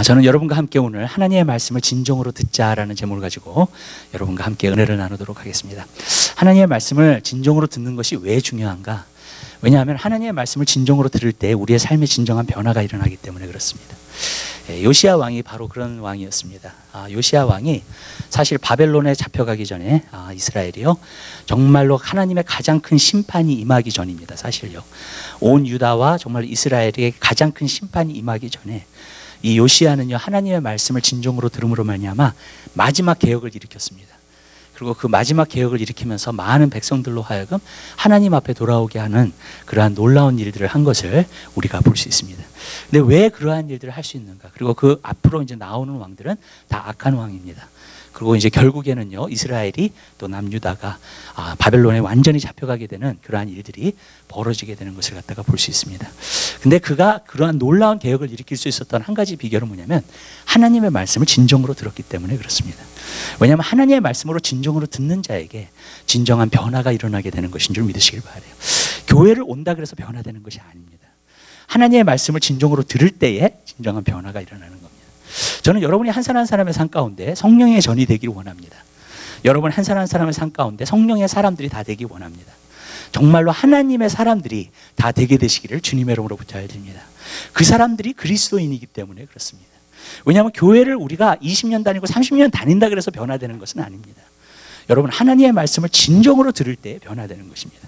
저는 여러분과 함께 오늘 하나님의 말씀을 진정으로 듣자라는 제목을 가지고 여러분과 함께 은혜를 나누도록 하겠습니다. 하나님의 말씀을 진정으로 듣는 것이 왜 중요한가? 왜냐하면 하나님의 말씀을 진정으로 들을 때 우리의 삶에 진정한 변화가 일어나기 때문에 그렇습니다. 요시야 왕이 바로 그런 왕이었습니다. 요시야 왕이 사실 바벨론에 잡혀가기 전에 이스라엘이요, 정말로 하나님의 가장 큰 심판이 임하기 전입니다. 사실요, 온 유다와 정말 이스라엘의 가장 큰 심판이 임하기 전에 이 요시야는요, 하나님의 말씀을 진정으로 들음으로 말미암아 마지막 개혁을 일으켰습니다. 그리고 그 마지막 개혁을 일으키면서 많은 백성들로 하여금 하나님 앞에 돌아오게 하는 그러한 놀라운 일들을 한 것을 우리가 볼 수 있습니다. 근데 왜 그러한 일들을 할 수 있는가? 그리고 그 앞으로 이제 나오는 왕들은 다 악한 왕입니다. 그리고 이제 결국에는요, 이스라엘이 또 남유다가 바벨론에 완전히 잡혀가게 되는 그러한 일들이 벌어지게 되는 것을 갖다가 볼 수 있습니다. 근데 그가 그러한 놀라운 개혁을 일으킬 수 있었던 한 가지 비결은 뭐냐면 하나님의 말씀을 진정으로 들었기 때문에 그렇습니다. 왜냐하면 하나님의 말씀으로 진정으로 듣는 자에게 진정한 변화가 일어나게 되는 것인 줄 믿으시길 바라요. 교회를 온다 그래서 변화되는 것이 아닙니다. 하나님의 말씀을 진정으로 들을 때에 진정한 변화가 일어나는 겁니다. 저는 여러분이 한 사람 한 사람의 삶 가운데 성령의 전이 되기를 원합니다. 여러분 한 사람 한 사람의 삶 가운데 성령의 사람들이 다 되기 원합니다. 정말로 하나님의 사람들이 다 되게 되시기를 주님의 이름으로 부탁드립니다. 그 사람들이 그리스도인이기 때문에 그렇습니다. 왜냐하면 교회를 우리가 20년 다니고 30년 다닌다 그래서 변화되는 것은 아닙니다. 여러분, 하나님의 말씀을 진정으로 들을 때 변화되는 것입니다.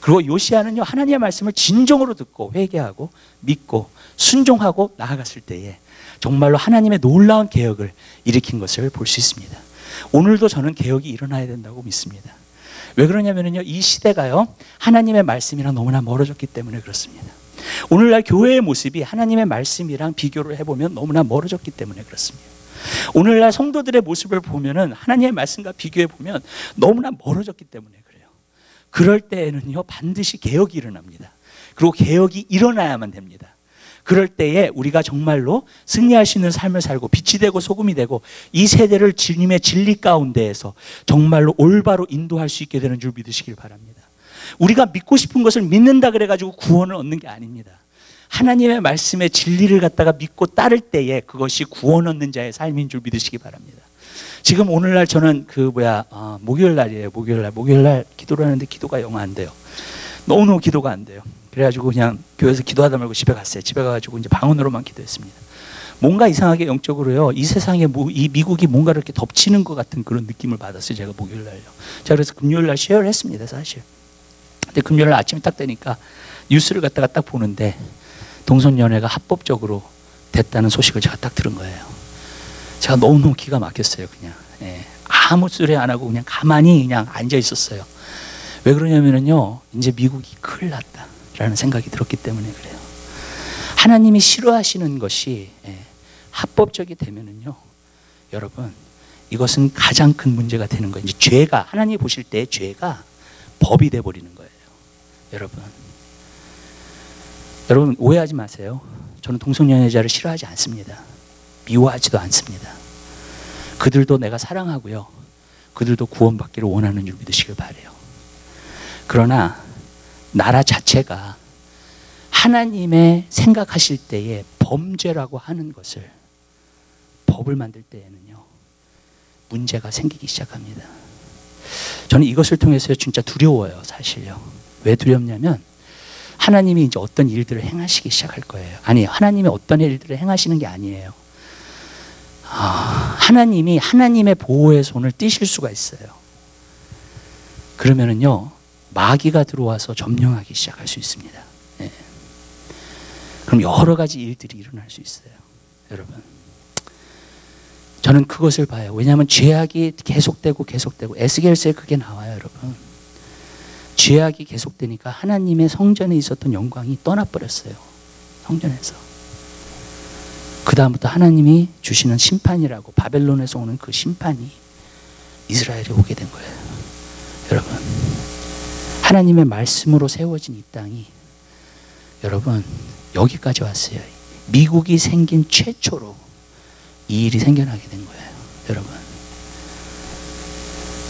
그리고 요시야는요, 하나님의 말씀을 진정으로 듣고 회개하고 믿고 순종하고 나아갔을 때에 정말로 하나님의 놀라운 개혁을 일으킨 것을 볼 수 있습니다. 오늘도 저는 개혁이 일어나야 된다고 믿습니다. 왜 그러냐면요, 이 시대가요, 하나님의 말씀이랑 너무나 멀어졌기 때문에 그렇습니다. 오늘날 교회의 모습이 하나님의 말씀이랑 비교를 해보면 너무나 멀어졌기 때문에 그렇습니다. 오늘날 성도들의 모습을 보면은 하나님의 말씀과 비교해 보면 너무나 멀어졌기 때문에 그래요. 그럴 때에는요, 반드시 개혁이 일어납니다. 그리고 개혁이 일어나야만 됩니다. 그럴 때에 우리가 정말로 승리할 수 있는 삶을 살고 빛이 되고 소금이 되고 이 세대를 주님의 진리 가운데에서 정말로 올바로 인도할 수 있게 되는 줄 믿으시길 바랍니다. 우리가 믿고 싶은 것을 믿는다 그래가지고 구원을 얻는 게 아닙니다. 하나님의 말씀의 진리를 갖다가 믿고 따를 때에 그것이 구원 얻는 자의 삶인 줄 믿으시기 바랍니다. 지금 오늘날 저는 목요일 날이에요. 목요일 날 기도를 하는데 기도가 영 안 돼요. 너무너무 기도가 안 돼요. 그래가지고 그냥 교회에서 기도하다 말고 집에 갔어요. 집에 가가지고 이제 방언으로만 기도했습니다. 뭔가 이상하게 영적으로요, 이 세상에 이 미국이 뭔가를 이렇게 덮치는 것 같은 그런 느낌을 받았어요. 제가 목요일 날요. 제가 그래서 금요일 날 쉐어를 했습니다, 사실. 근데 금요일 날 아침에 딱 되니까 뉴스를 갖다가 딱 보는데 동성연애가 합법적으로 됐다는 소식을 제가 딱 들은 거예요. 제가 너무너무 기가 막혔어요, 그냥. 아무 소리 안 하고 그냥 가만히 그냥 앉아 있었어요. 왜 그러냐면요, 이제 미국이 큰일 났다라는 생각이 들었기 때문에 그래요. 하나님이 싫어하시는 것이 합법적이 되면은요, 여러분, 이것은 가장 큰 문제가 되는 거예요. 이제 죄가, 하나님이 보실 때 죄가 법이 돼 버리는 거예요. 여러분 오해하지 마세요. 저는 동성연애자를 싫어하지 않습니다. 미워하지도 않습니다. 그들도 내가 사랑하고요, 그들도 구원받기를 원하는 줄 믿으시길 바라요. 그러나 나라 자체가 하나님의 생각하실 때에 범죄라고 하는 것을 법을 만들 때에는요, 문제가 생기기 시작합니다. 저는 이것을 통해서 진짜 두려워요, 사실요. 왜 두렵냐면 하나님이 이제 어떤 일들을 행하시기 시작할 거예요. 아니, 하나님이 어떤 일들을 행하시는 게 아니에요. 하나님이 하나님의 보호의 손을 띄실 수가 있어요. 그러면은요, 마귀가 들어와서 점령하기 시작할 수 있습니다. 그럼 여러 가지 일들이 일어날 수 있어요, 여러분. 저는 그것을 봐요. 왜냐하면 죄악이 계속되고 에스겔서에 그게 나와요, 여러분. 죄악이 계속되니까 하나님의 성전에 있었던 영광이 떠나버렸어요, 성전에서. 그 다음부터 하나님이 주시는 심판이라고, 바벨론에서 오는 그 심판이 이스라엘에 오게 된 거예요. 여러분, 하나님의 말씀으로 세워진 이 땅이 여러분 여기까지 왔어요. 미국이 생긴 최초로 이 일이 생겨나게 된 거예요, 여러분.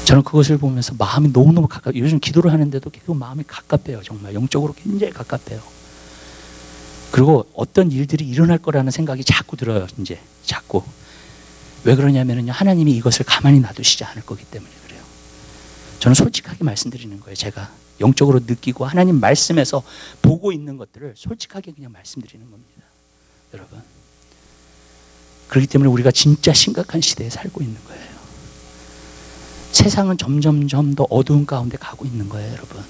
저는 그것을 보면서 마음이 너무너무 요즘 기도를 하는데도 계속 마음이 가깝대요. 정말 영적으로 굉장히 가깝대요. 그리고 어떤 일들이 일어날 거라는 생각이 자꾸 들어요. 이제 자꾸. 왜 그러냐면요, 하나님이 이것을 가만히 놔두시지 않을 거기 때문에 그래요. 저는 솔직하게 말씀드리는 거예요. 제가 영적으로 느끼고 하나님 말씀에서 보고 있는 것들을 솔직하게 그냥 말씀드리는 겁니다, 여러분. 그렇기 때문에 우리가 진짜 심각한 시대에 살고 있는 거예요. 세상은 점점점 더 어두운 가운데 가고 있는 거예요, 여러분.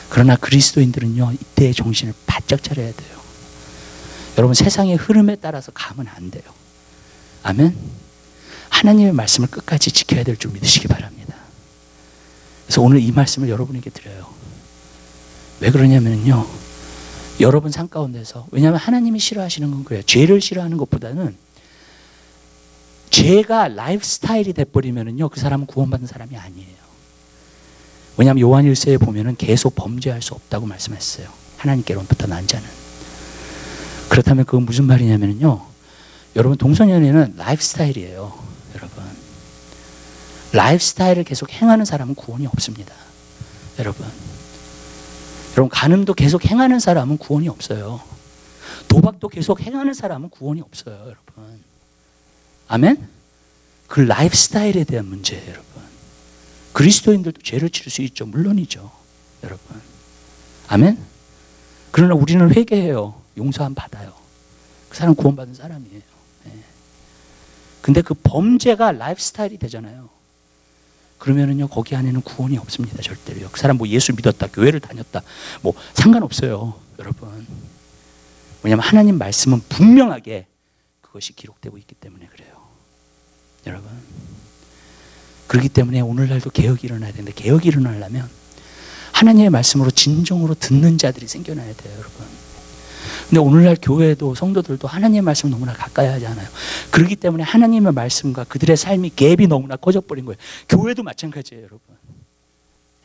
그러나 그리스도인들은요, 이때의 정신을 바짝 차려야 돼요. 여러분, 세상의 흐름에 따라서 가면 안 돼요. 아멘. 하나님의 말씀을 끝까지 지켜야 될 줄 믿으시기 바랍니다. 그래서 오늘 이 말씀을 여러분에게 드려요. 왜 그러냐면요, 여러분 삶 가운데서, 왜냐하면 하나님이 싫어하시는 건 그래요. 죄를 싫어하는 것보다는 죄가 라이프 스타일이 돼버리면요, 그 사람은 구원받은 사람이 아니에요. 왜냐하면 요한 1서에 보면은 계속 범죄할 수 없다고 말씀했어요. 하나님께로부터 난 자는. 그렇다면 그건 무슨 말이냐면요, 여러분, 동성연애는 라이프 스타일이에요. 여러분, 라이프 스타일을 계속 행하는 사람은 구원이 없습니다. 여러분, 간음도 계속 행하는 사람은 구원이 없어요. 도박도 계속 행하는 사람은 구원이 없어요, 여러분. 아멘? 그 라이프 스타일에 대한 문제예요, 여러분. 그리스도인들도 죄를 지을 수 있죠. 물론이죠, 여러분. 아멘? 그러나 우리는 회개해요. 용서함 받아요. 그 사람 구원받은 사람이에요. 네. 근데 그 범죄가 라이프 스타일이 되잖아요. 그러면은요, 거기 안에는 구원이 없습니다, 절대로요. 그 사람 뭐 예수 믿었다, 교회를 다녔다, 뭐 상관없어요, 여러분. 왜냐하면 하나님 말씀은 분명하게 그것이 기록되고 있기 때문에 그래요, 여러분. 그렇기 때문에 오늘날도 개혁이 일어나야 되는데, 개혁이 일어나려면 하나님의 말씀으로 진정으로 듣는 자들이 생겨나야 돼요, 여러분. 근데 오늘날 교회도 성도들도 하나님의 말씀을 너무나 가까이 하지 않아요. 그렇기 때문에 하나님의 말씀과 그들의 삶이 갭이 너무나 커져버린 거예요. 교회도 마찬가지예요, 여러분.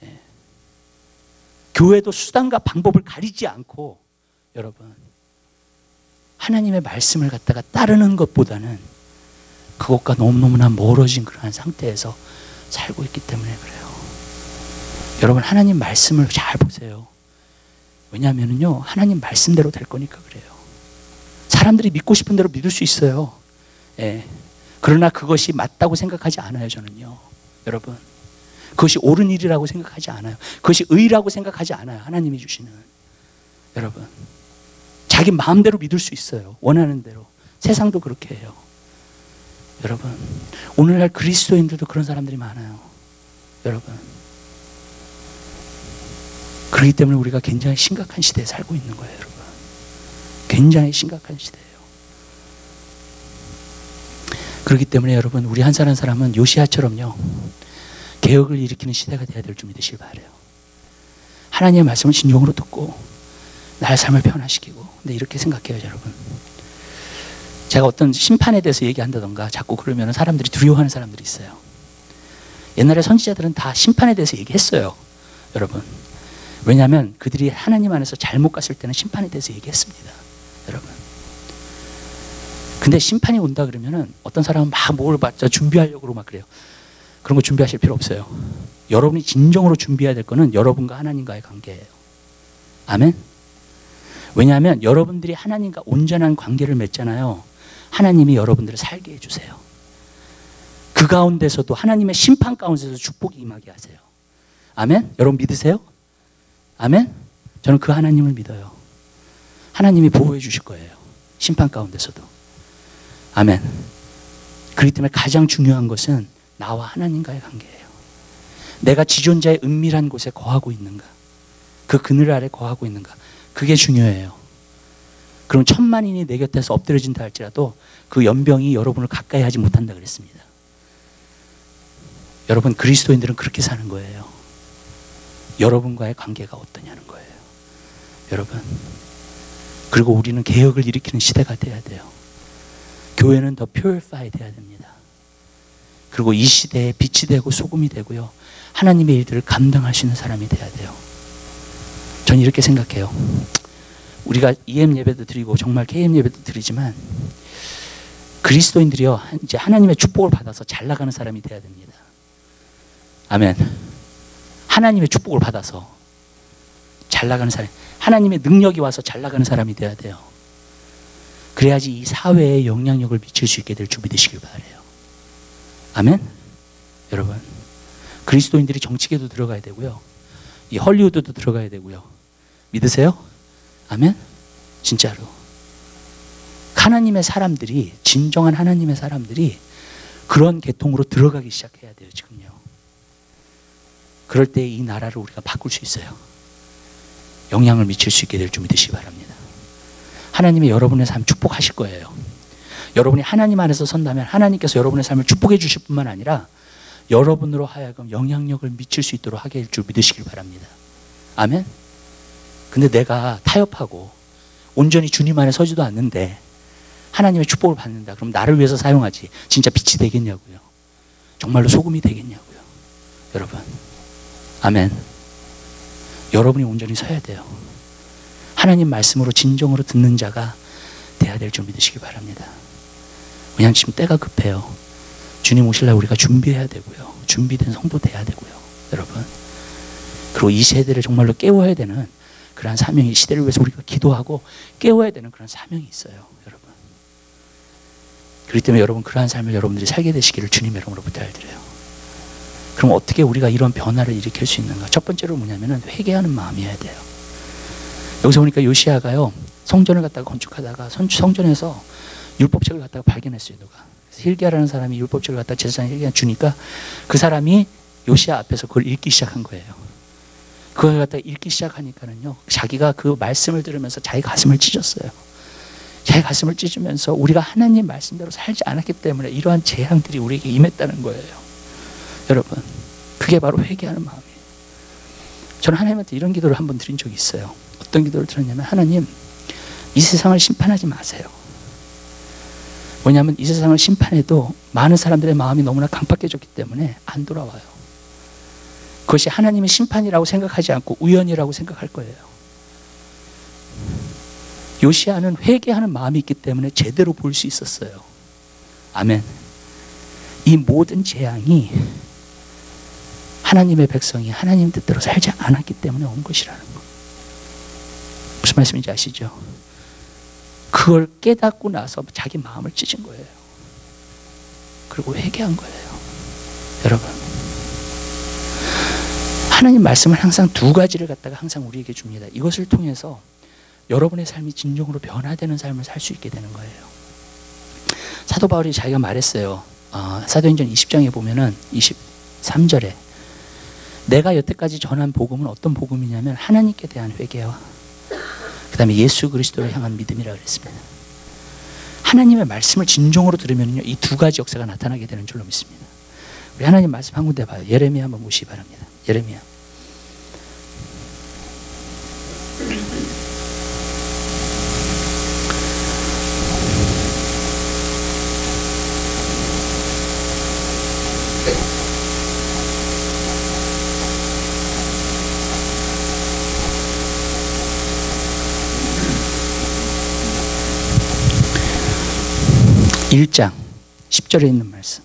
예. 교회도 수단과 방법을 가리지 않고, 여러분, 하나님의 말씀을 갖다가 따르는 것보다는 그것과 너무너무나 멀어진 그러한 상태에서 살고 있기 때문에 그래요. 여러분, 하나님 말씀을 잘 보세요. 왜냐하면요, 하나님 말씀대로 될 거니까 그래요. 사람들이 믿고 싶은 대로 믿을 수 있어요. 예. 그러나 그것이 맞다고 생각하지 않아요, 저는요. 여러분, 그것이 옳은 일이라고 생각하지 않아요. 그것이 의라고 생각하지 않아요, 하나님이 주시는. 여러분, 자기 마음대로 믿을 수 있어요. 원하는 대로. 세상도 그렇게 해요. 여러분, 오늘날 그리스도인들도 그런 사람들이 많아요, 여러분. 그렇기 때문에 우리가 굉장히 심각한 시대에 살고 있는 거예요, 여러분. 굉장히 심각한 시대예요. 그렇기 때문에 여러분, 우리 한 사람 한 사람은 요시야처럼요, 개혁을 일으키는 시대가 되어야 될 줄 믿으시길 바라요. 하나님의 말씀을 진정으로 듣고 나의 삶을 변화시키고. 근데 이렇게 생각해요, 여러분. 제가 어떤 심판에 대해서 얘기한다던가 자꾸 그러면 사람들이 두려워하는 사람들이 있어요. 옛날에 선지자들은 다 심판에 대해서 얘기했어요, 여러분. 왜냐하면 그들이 하나님 안에서 잘못 갔을 때는 심판에 대해서 얘기했습니다, 여러분. 근데 심판이 온다 그러면은 어떤 사람은 막 뭘 받자 준비하려고 막 그래요. 그런 거 준비하실 필요 없어요. 여러분이 진정으로 준비해야 될 거는 여러분과 하나님과의 관계예요. 아멘? 왜냐하면 여러분들이 하나님과 온전한 관계를 맺잖아요. 하나님이 여러분들을 살게 해주세요. 그 가운데서도 하나님의 심판 가운데서 축복이 임하게 하세요. 아멘? 여러분 믿으세요? 아멘? 저는 그 하나님을 믿어요. 하나님이 보호해 주실 거예요, 심판 가운데서도. 아멘. 그렇기 때문에 가장 중요한 것은 나와 하나님과의 관계예요. 내가 지존자의 은밀한 곳에 거하고 있는가, 그 그늘 아래 거하고 있는가, 그게 중요해요. 그럼 천만인이 내 곁에서 엎드려진다 할지라도 그 연병이 여러분을 가까이 하지 못한다 그랬습니다. 여러분, 그리스도인들은 그렇게 사는 거예요. 여러분과의 관계가 어떠냐는 거예요, 여러분. 그리고 우리는 개혁을 일으키는 시대가 돼야 돼요. 교회는 더 purify 돼야 됩니다. 그리고 이 시대에 빛이 되고 소금이 되고요, 하나님의 일들을 감당할 수 있는 사람이 돼야 돼요. 저는 이렇게 생각해요. 우리가 EM 예배도 드리고 정말 KM 예배도 드리지만 그리스도인들이요, 이제 하나님의 축복을 받아서 잘 나가는 사람이 돼야 됩니다. 아멘. 하나님의 축복을 받아서 잘 나가는 사람, 하나님의 능력이 와서 잘 나가는 사람이 돼야 돼요. 그래야지 이 사회에 영향력을 미칠 수 있게 될 줄 믿으시길 바라요. 아멘? 여러분, 그리스도인들이 정치계도 들어가야 되고요, 이 헐리우드도 들어가야 되고요. 믿으세요? 아멘? 진짜로. 하나님의 사람들이, 진정한 하나님의 사람들이 그런 계통으로 들어가기 시작해야 돼요, 지금요. 그럴 때 이 나라를 우리가 바꿀 수 있어요. 영향을 미칠 수 있게 될 줄 믿으시기 바랍니다. 하나님이 여러분의 삶 축복하실 거예요. 여러분이 하나님 안에서 선다면 하나님께서 여러분의 삶을 축복해 주실 뿐만 아니라 여러분으로 하여금 영향력을 미칠 수 있도록 하게 될 줄 믿으시길 바랍니다. 아멘? 근데 내가 타협하고 온전히 주님 안에 서지도 않는데 하나님의 축복을 받는다. 그럼 나를 위해서 사용하지 진짜 빛이 되겠냐고요. 정말로 소금이 되겠냐고요. 여러분, 아멘. 여러분이 온전히 서야 돼요. 하나님 말씀으로 진정으로 듣는 자가 돼야 될 줄 믿으시기 바랍니다. 왜냐하면 지금 때가 급해요. 주님 오실 날 우리가 준비해야 되고요, 준비된 성도 돼야 되고요, 여러분. 그리고 이 세대를 정말로 깨워야 되는 그러한 사명이, 시대를 위해서 우리가 기도하고 깨워야 되는 그런 사명이 있어요, 여러분. 그렇기 때문에 여러분, 그러한 삶을 여러분들이 살게 되시기를 주님의 이름으로 부탁드려요. 그럼 어떻게 우리가 이런 변화를 일으킬 수 있는가? 첫 번째로 뭐냐면은 회개하는 마음이어야 돼요. 여기서 보니까 요시야가요, 성전을 갖다가 건축하다가 성전에서 율법책을 갖다가 발견했어요, 누가. 그래서 힐기야라는 사람이 율법책을 갖다가 제사장 힐기야 주니까 그 사람이 요시야 앞에서 그걸 읽기 시작한 거예요. 그걸 갖다가 읽기 시작하니까는요, 자기가 그 말씀을 들으면서 자기 가슴을 찢었어요. 자기 가슴을 찢으면서 우리가 하나님 말씀대로 살지 않았기 때문에 이러한 재앙들이 우리에게 임했다는 거예요. 여러분, 그게 바로 회개하는 마음이에요. 저는 하나님한테 이런 기도를 한번 드린 적이 있어요. 어떤 기도를 드렸냐면, 하나님, 이 세상을 심판하지 마세요. 왜냐하면 이 세상을 심판해도 많은 사람들의 마음이 너무나 강팍해졌기 때문에 안 돌아와요. 그것이 하나님의 심판이라고 생각하지 않고 우연이라고 생각할 거예요. 요시야는 회개하는 마음이 있기 때문에 제대로 볼 수 있었어요. 아멘. 이 모든 재앙이 하나님의 백성이 하나님 뜻대로 살지 않았기 때문에 온 것이라는 거. 무슨 말씀인지 아시죠? 그걸 깨닫고 나서 자기 마음을 찢은 거예요. 그리고 회개한 거예요. 여러분, 하나님 말씀은 항상 두 가지를 갖다가 항상 우리에게 줍니다. 이것을 통해서 여러분의 삶이 진정으로 변화되는 삶을 살 수 있게 되는 거예요. 사도 바울이 자기가 말했어요. 사도행전 20장에 보면은 23절에 내가 여태까지 전한 복음은 어떤 복음이냐면 하나님께 대한 회개와 그 다음에 예수 그리스도를 향한 믿음이라고 그랬습니다. 하나님의 말씀을 진정으로 들으면요, 이 두 가지 역사가 나타나게 되는 줄로 믿습니다. 우리 하나님 말씀 한 군데 봐요. 예레미야 한번 보시기 바랍니다. 예레미야. 일 장 10절에 있는 말씀.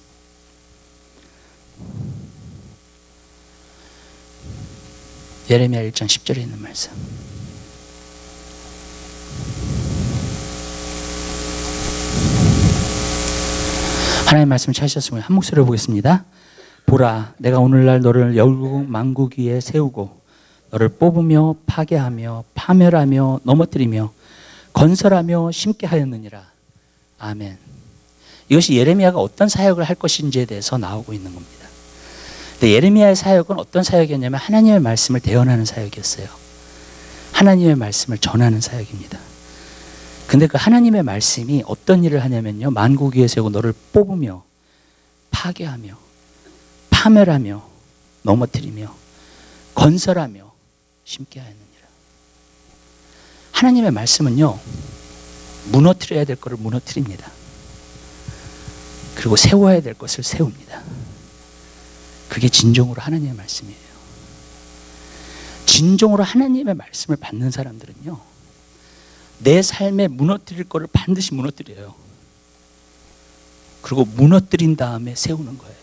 예레미야 1장 10절에 있는 말씀. 하나님의 말씀을 찾으셨으면 한 목소리로 보겠습니다. 보라, 내가 오늘날 너를 열국 만국 위에 세우고 너를 뽑으며 파괴하며 파멸하며 넘어뜨리며 건설하며 심게 하였느니라. 아멘. 이것이 예레미야가 어떤 사역을 할 것인지에 대해서 나오고 있는 겁니다. 근데 예레미야의 사역은 어떤 사역이었냐면 하나님의 말씀을 대언하는 사역이었어요. 하나님의 말씀을 전하는 사역입니다. 근데 그 하나님의 말씀이 어떤 일을 하냐면요, 만국 위에 세우고 너를 뽑으며 파괴하며 파멸하며 넘어뜨리며 건설하며 심게 하였느니라. 하나님의 말씀은요, 무너뜨려야 될 것을 무너뜨립니다. 그리고 세워야 될 것을 세웁니다. 그게 진정으로 하나님의 말씀이에요. 진정으로 하나님의 말씀을 받는 사람들은요, 내 삶에 무너뜨릴 것을 반드시 무너뜨려요. 그리고 무너뜨린 다음에 세우는 거예요.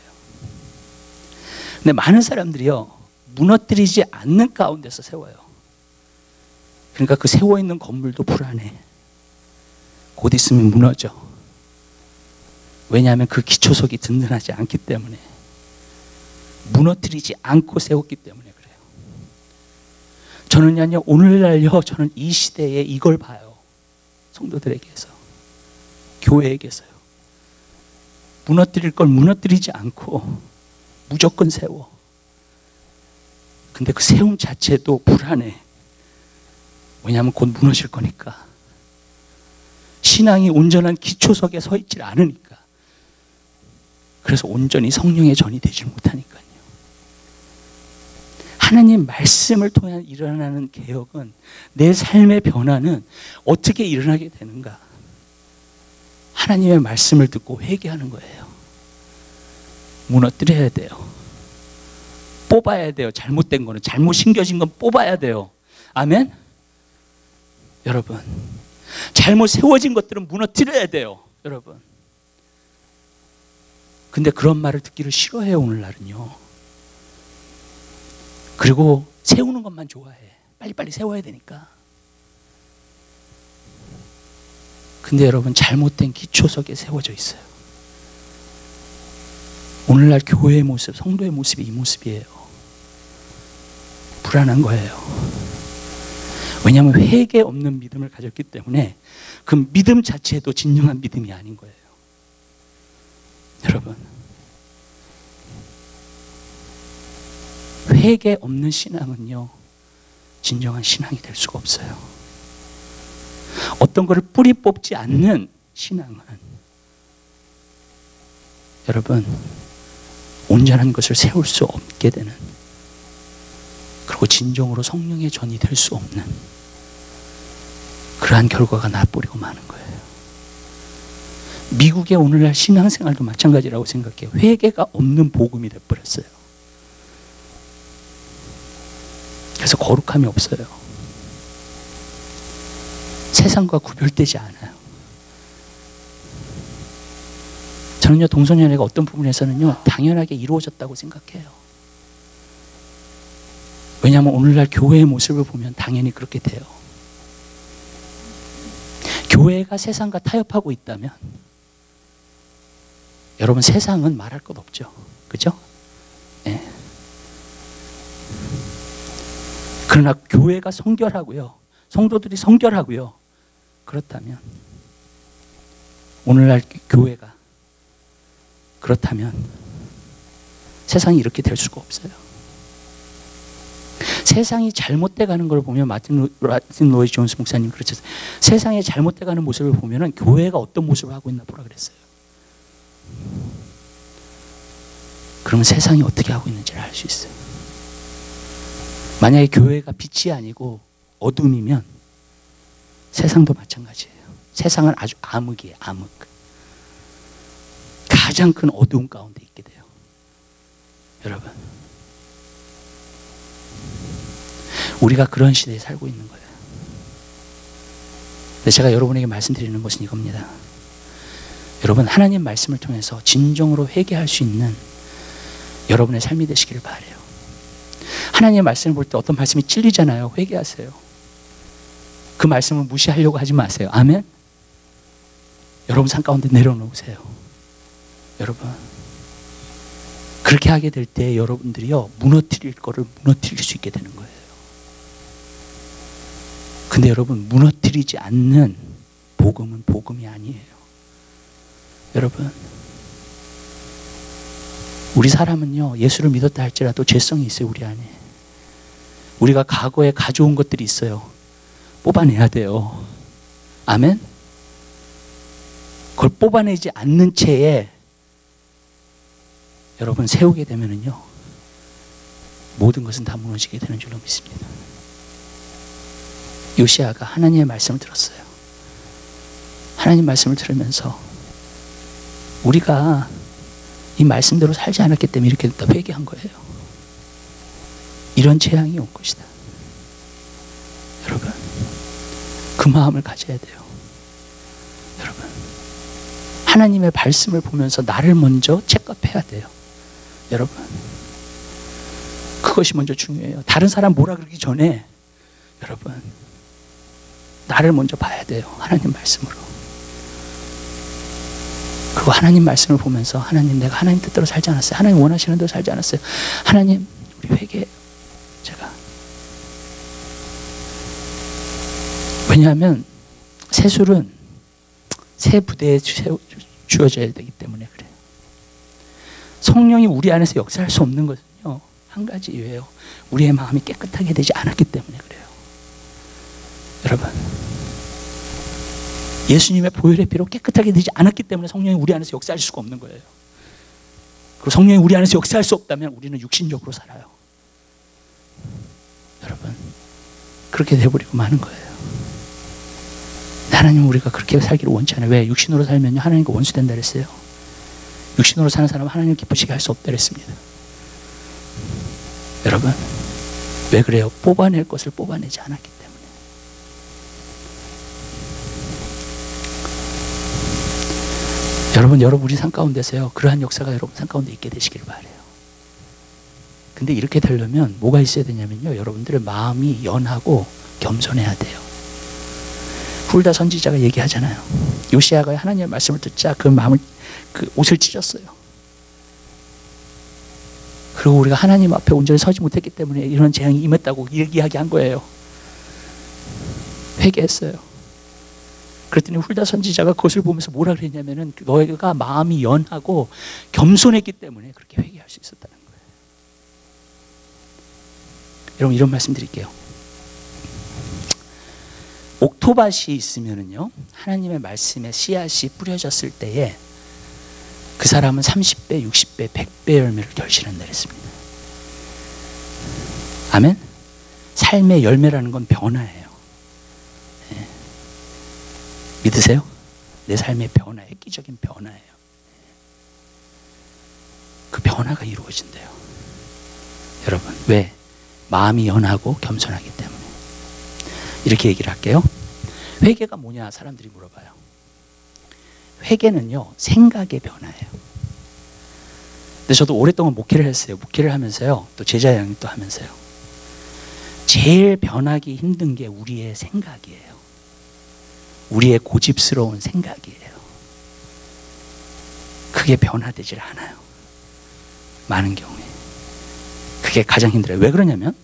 근데 많은 사람들이요, 무너뜨리지 않는 가운데서 세워요. 그러니까 그 세워있는 건물도 불안해. 곧 있으면 무너져. 왜냐하면 그 기초석이 든든하지 않기 때문에, 무너뜨리지 않고 세웠기 때문에 그래요. 저는요, 오늘날요, 저는 이 시대에 이걸 봐요. 성도들에게서, 교회에게서요. 무너뜨릴 걸 무너뜨리지 않고 무조건 세워. 근데 그 세움 자체도 불안해. 왜냐하면 곧 무너질 거니까. 신앙이 온전한 기초석에 서 있질 않으니까. 그래서 온전히 성령의 전이 되지 못하니까요. 하나님 말씀을 통해 일어나는 개혁은, 내 삶의 변화는 어떻게 일어나게 되는가? 하나님의 말씀을 듣고 회개하는 거예요. 무너뜨려야 돼요. 뽑아야 돼요. 잘못된 거는, 잘못 심겨진 건 뽑아야 돼요. 아멘? 여러분, 잘못 세워진 것들은 무너뜨려야 돼요. 여러분. 근데 그런 말을 듣기를 싫어해요, 오늘날은요. 그리고 세우는 것만 좋아해. 빨리빨리 세워야 되니까. 근데 여러분, 잘못된 기초석에 세워져 있어요. 오늘날 교회의 모습, 성도의 모습이 이 모습이에요. 불안한 거예요. 왜냐하면 회개 없는 믿음을 가졌기 때문에 그 믿음 자체도 진정한 믿음이 아닌 거예요. 여러분, 회개 없는 신앙은요, 진정한 신앙이 될 수가 없어요. 어떤 것을 뿌리 뽑지 않는 신앙은, 여러분, 온전한 것을 세울 수 없게 되는, 그리고 진정으로 성령의 전이 될 수 없는 그러한 결과가 나뿌리고 마는 거예요. 미국의 오늘날 신앙생활도 마찬가지라고 생각해요. 회개가 없는 복음이 돼버렸어요. 그래서 거룩함이 없어요. 세상과 구별되지 않아요. 저는요, 동성연애가 어떤 부분에서는요, 당연하게 이루어졌다고 생각해요. 왜냐하면 오늘날 교회의 모습을 보면 당연히 그렇게 돼요. 교회가 세상과 타협하고 있다면, 여러분, 세상은 말할 것 없죠. 그죠? 네. 그러나 교회가 성결하고요, 성도들이 성결하고요, 그렇다면, 오늘날 교회가 그렇다면 세상이 이렇게 될 수가 없어요. 세상이 잘못돼 가는 걸 보면, 마틴 로이드 존스 목사님 그렇죠. 세상이 잘못돼 가는 모습을 보면은 교회가 어떤 모습을 하고 있나 보라 그랬어요. 그러면 세상이 어떻게 하고 있는지를 알 수 있어요. 만약에 교회가 빛이 아니고 어둠이면 세상도 마찬가지예요. 세상은 아주 암흑이에요. 암흑. 가장 큰 어두운 가운데 있게 돼요. 여러분, 우리가 그런 시대에 살고 있는 거예요. 근데 제가 여러분에게 말씀드리는 것은 이겁니다. 여러분, 하나님 말씀을 통해서 진정으로 회개할 수 있는 여러분의 삶이 되시기를 바라요. 하나님의 말씀을 볼 때 어떤 말씀이 찔리잖아요. 회개하세요. 그 말씀을 무시하려고 하지 마세요. 아멘? 여러분 삶 가운데 내려놓으세요. 여러분, 그렇게 하게 될 때 여러분들이요, 무너뜨릴 거를 무너뜨릴 수 있게 되는 거예요. 근데 여러분, 무너뜨리지 않는 복음은 복음이 아니에요. 여러분, 우리 사람은요, 예수를 믿었다 할지라도 죄성이 있어요. 우리 안에. 우리가 과거에 가져온 것들이 있어요. 뽑아내야 돼요. 아멘? 그걸 뽑아내지 않는 채에 여러분 세우게 되면은요, 모든 것은 다 무너지게 되는 줄로 믿습니다. 요시아가 하나님의 말씀을 들었어요. 하나님 말씀을 들으면서 우리가 이 말씀대로 살지 않았기 때문에 이렇게 됐다 회개한 거예요. 이런 재앙이 온 것이다. 여러분, 그 마음을 가져야 돼요. 여러분, 하나님의 말씀을 보면서 나를 먼저 체크해야 돼요. 여러분, 그것이 먼저 중요해요. 다른 사람 뭐라 그러기 전에 여러분, 나를 먼저 봐야 돼요. 하나님 말씀으로. 그리고 하나님 말씀을 보면서 하나님, 내가 하나님 뜻대로 살지 않았어요. 하나님 원하시는 대로 살지 않았어요. 하나님, 우리 회개. 제가 왜냐하면 세술은 새 부대에 주어져야 되기 때문에 그래요. 성령이 우리 안에서 역사할 수 없는 것은요, 한 가지 이유예요. 우리의 마음이 깨끗하게 되지 않았기 때문에 그래요. 여러분, 예수님의 보혈의 피로 깨끗하게 되지 않았기 때문에 성령이 우리 안에서 역사할 수가 없는 거예요. 그리고 성령이 우리 안에서 역사할 수 없다면 우리는 육신적으로 살아요. 여러분, 그렇게 돼버리고 마는 거예요. 하나님은 우리가 그렇게 살기를 원치 않아요. 왜? 육신으로 살면 하나님과 원수된다 그랬어요. 육신으로 사는 사람은 하나님을 기쁘시게 할 수 없다 그랬습니다. 여러분, 왜 그래요? 뽑아낼 것을 뽑아내지 않았기 때문에. 여러분 우리 삶 가운데서요, 그러한 역사가 여러분 삶 가운데 있게 되시길 바라요. 근데 이렇게 되려면 뭐가 있어야 되냐면요, 여러분들의 마음이 연하고 겸손해야 돼요. 훌다 선지자가 얘기하잖아요. 요시야가 하나님의 말씀을 듣자 그 마음을, 그 옷을 찢었어요. 그리고 우리가 하나님 앞에 온전히 서지 못했기 때문에 이런 재앙이 임했다고 얘기하게 한 거예요. 회개했어요. 그랬더니 훌다 선지자가 그것을 보면서 뭐라 그랬냐면은, 너희가 마음이 연하고 겸손했기 때문에 그렇게 회개할 수 있었다는 거예요. 여러분, 이런 말씀 드릴게요. 옥토밭이 있으면은요, 하나님의 말씀에 씨앗이 뿌려졌을 때에 그 사람은 30배, 60배, 100배 열매를 결실한다 그랬습니다. 아멘? 삶의 열매라는 건 변화예요. 네. 믿으세요? 내 삶의 변화, 획기적인 변화예요. 그 변화가 이루어진대요. 여러분, 왜? 마음이 연하고 겸손하기 때문에. 이렇게 얘기를 할게요. 회개가 뭐냐 사람들이 물어봐요. 회개는요, 생각의 변화예요. 근데 저도 오랫동안 목회를 했어요. 목회를 하면서요, 또 제자 양육 또 하면서요, 제일 변하기 힘든 게 우리의 생각이에요. 우리의 고집스러운 생각이에요. 그게 변화되질 않아요. 많은 경우에. 그게 가장 힘들어요. 왜 그러냐면,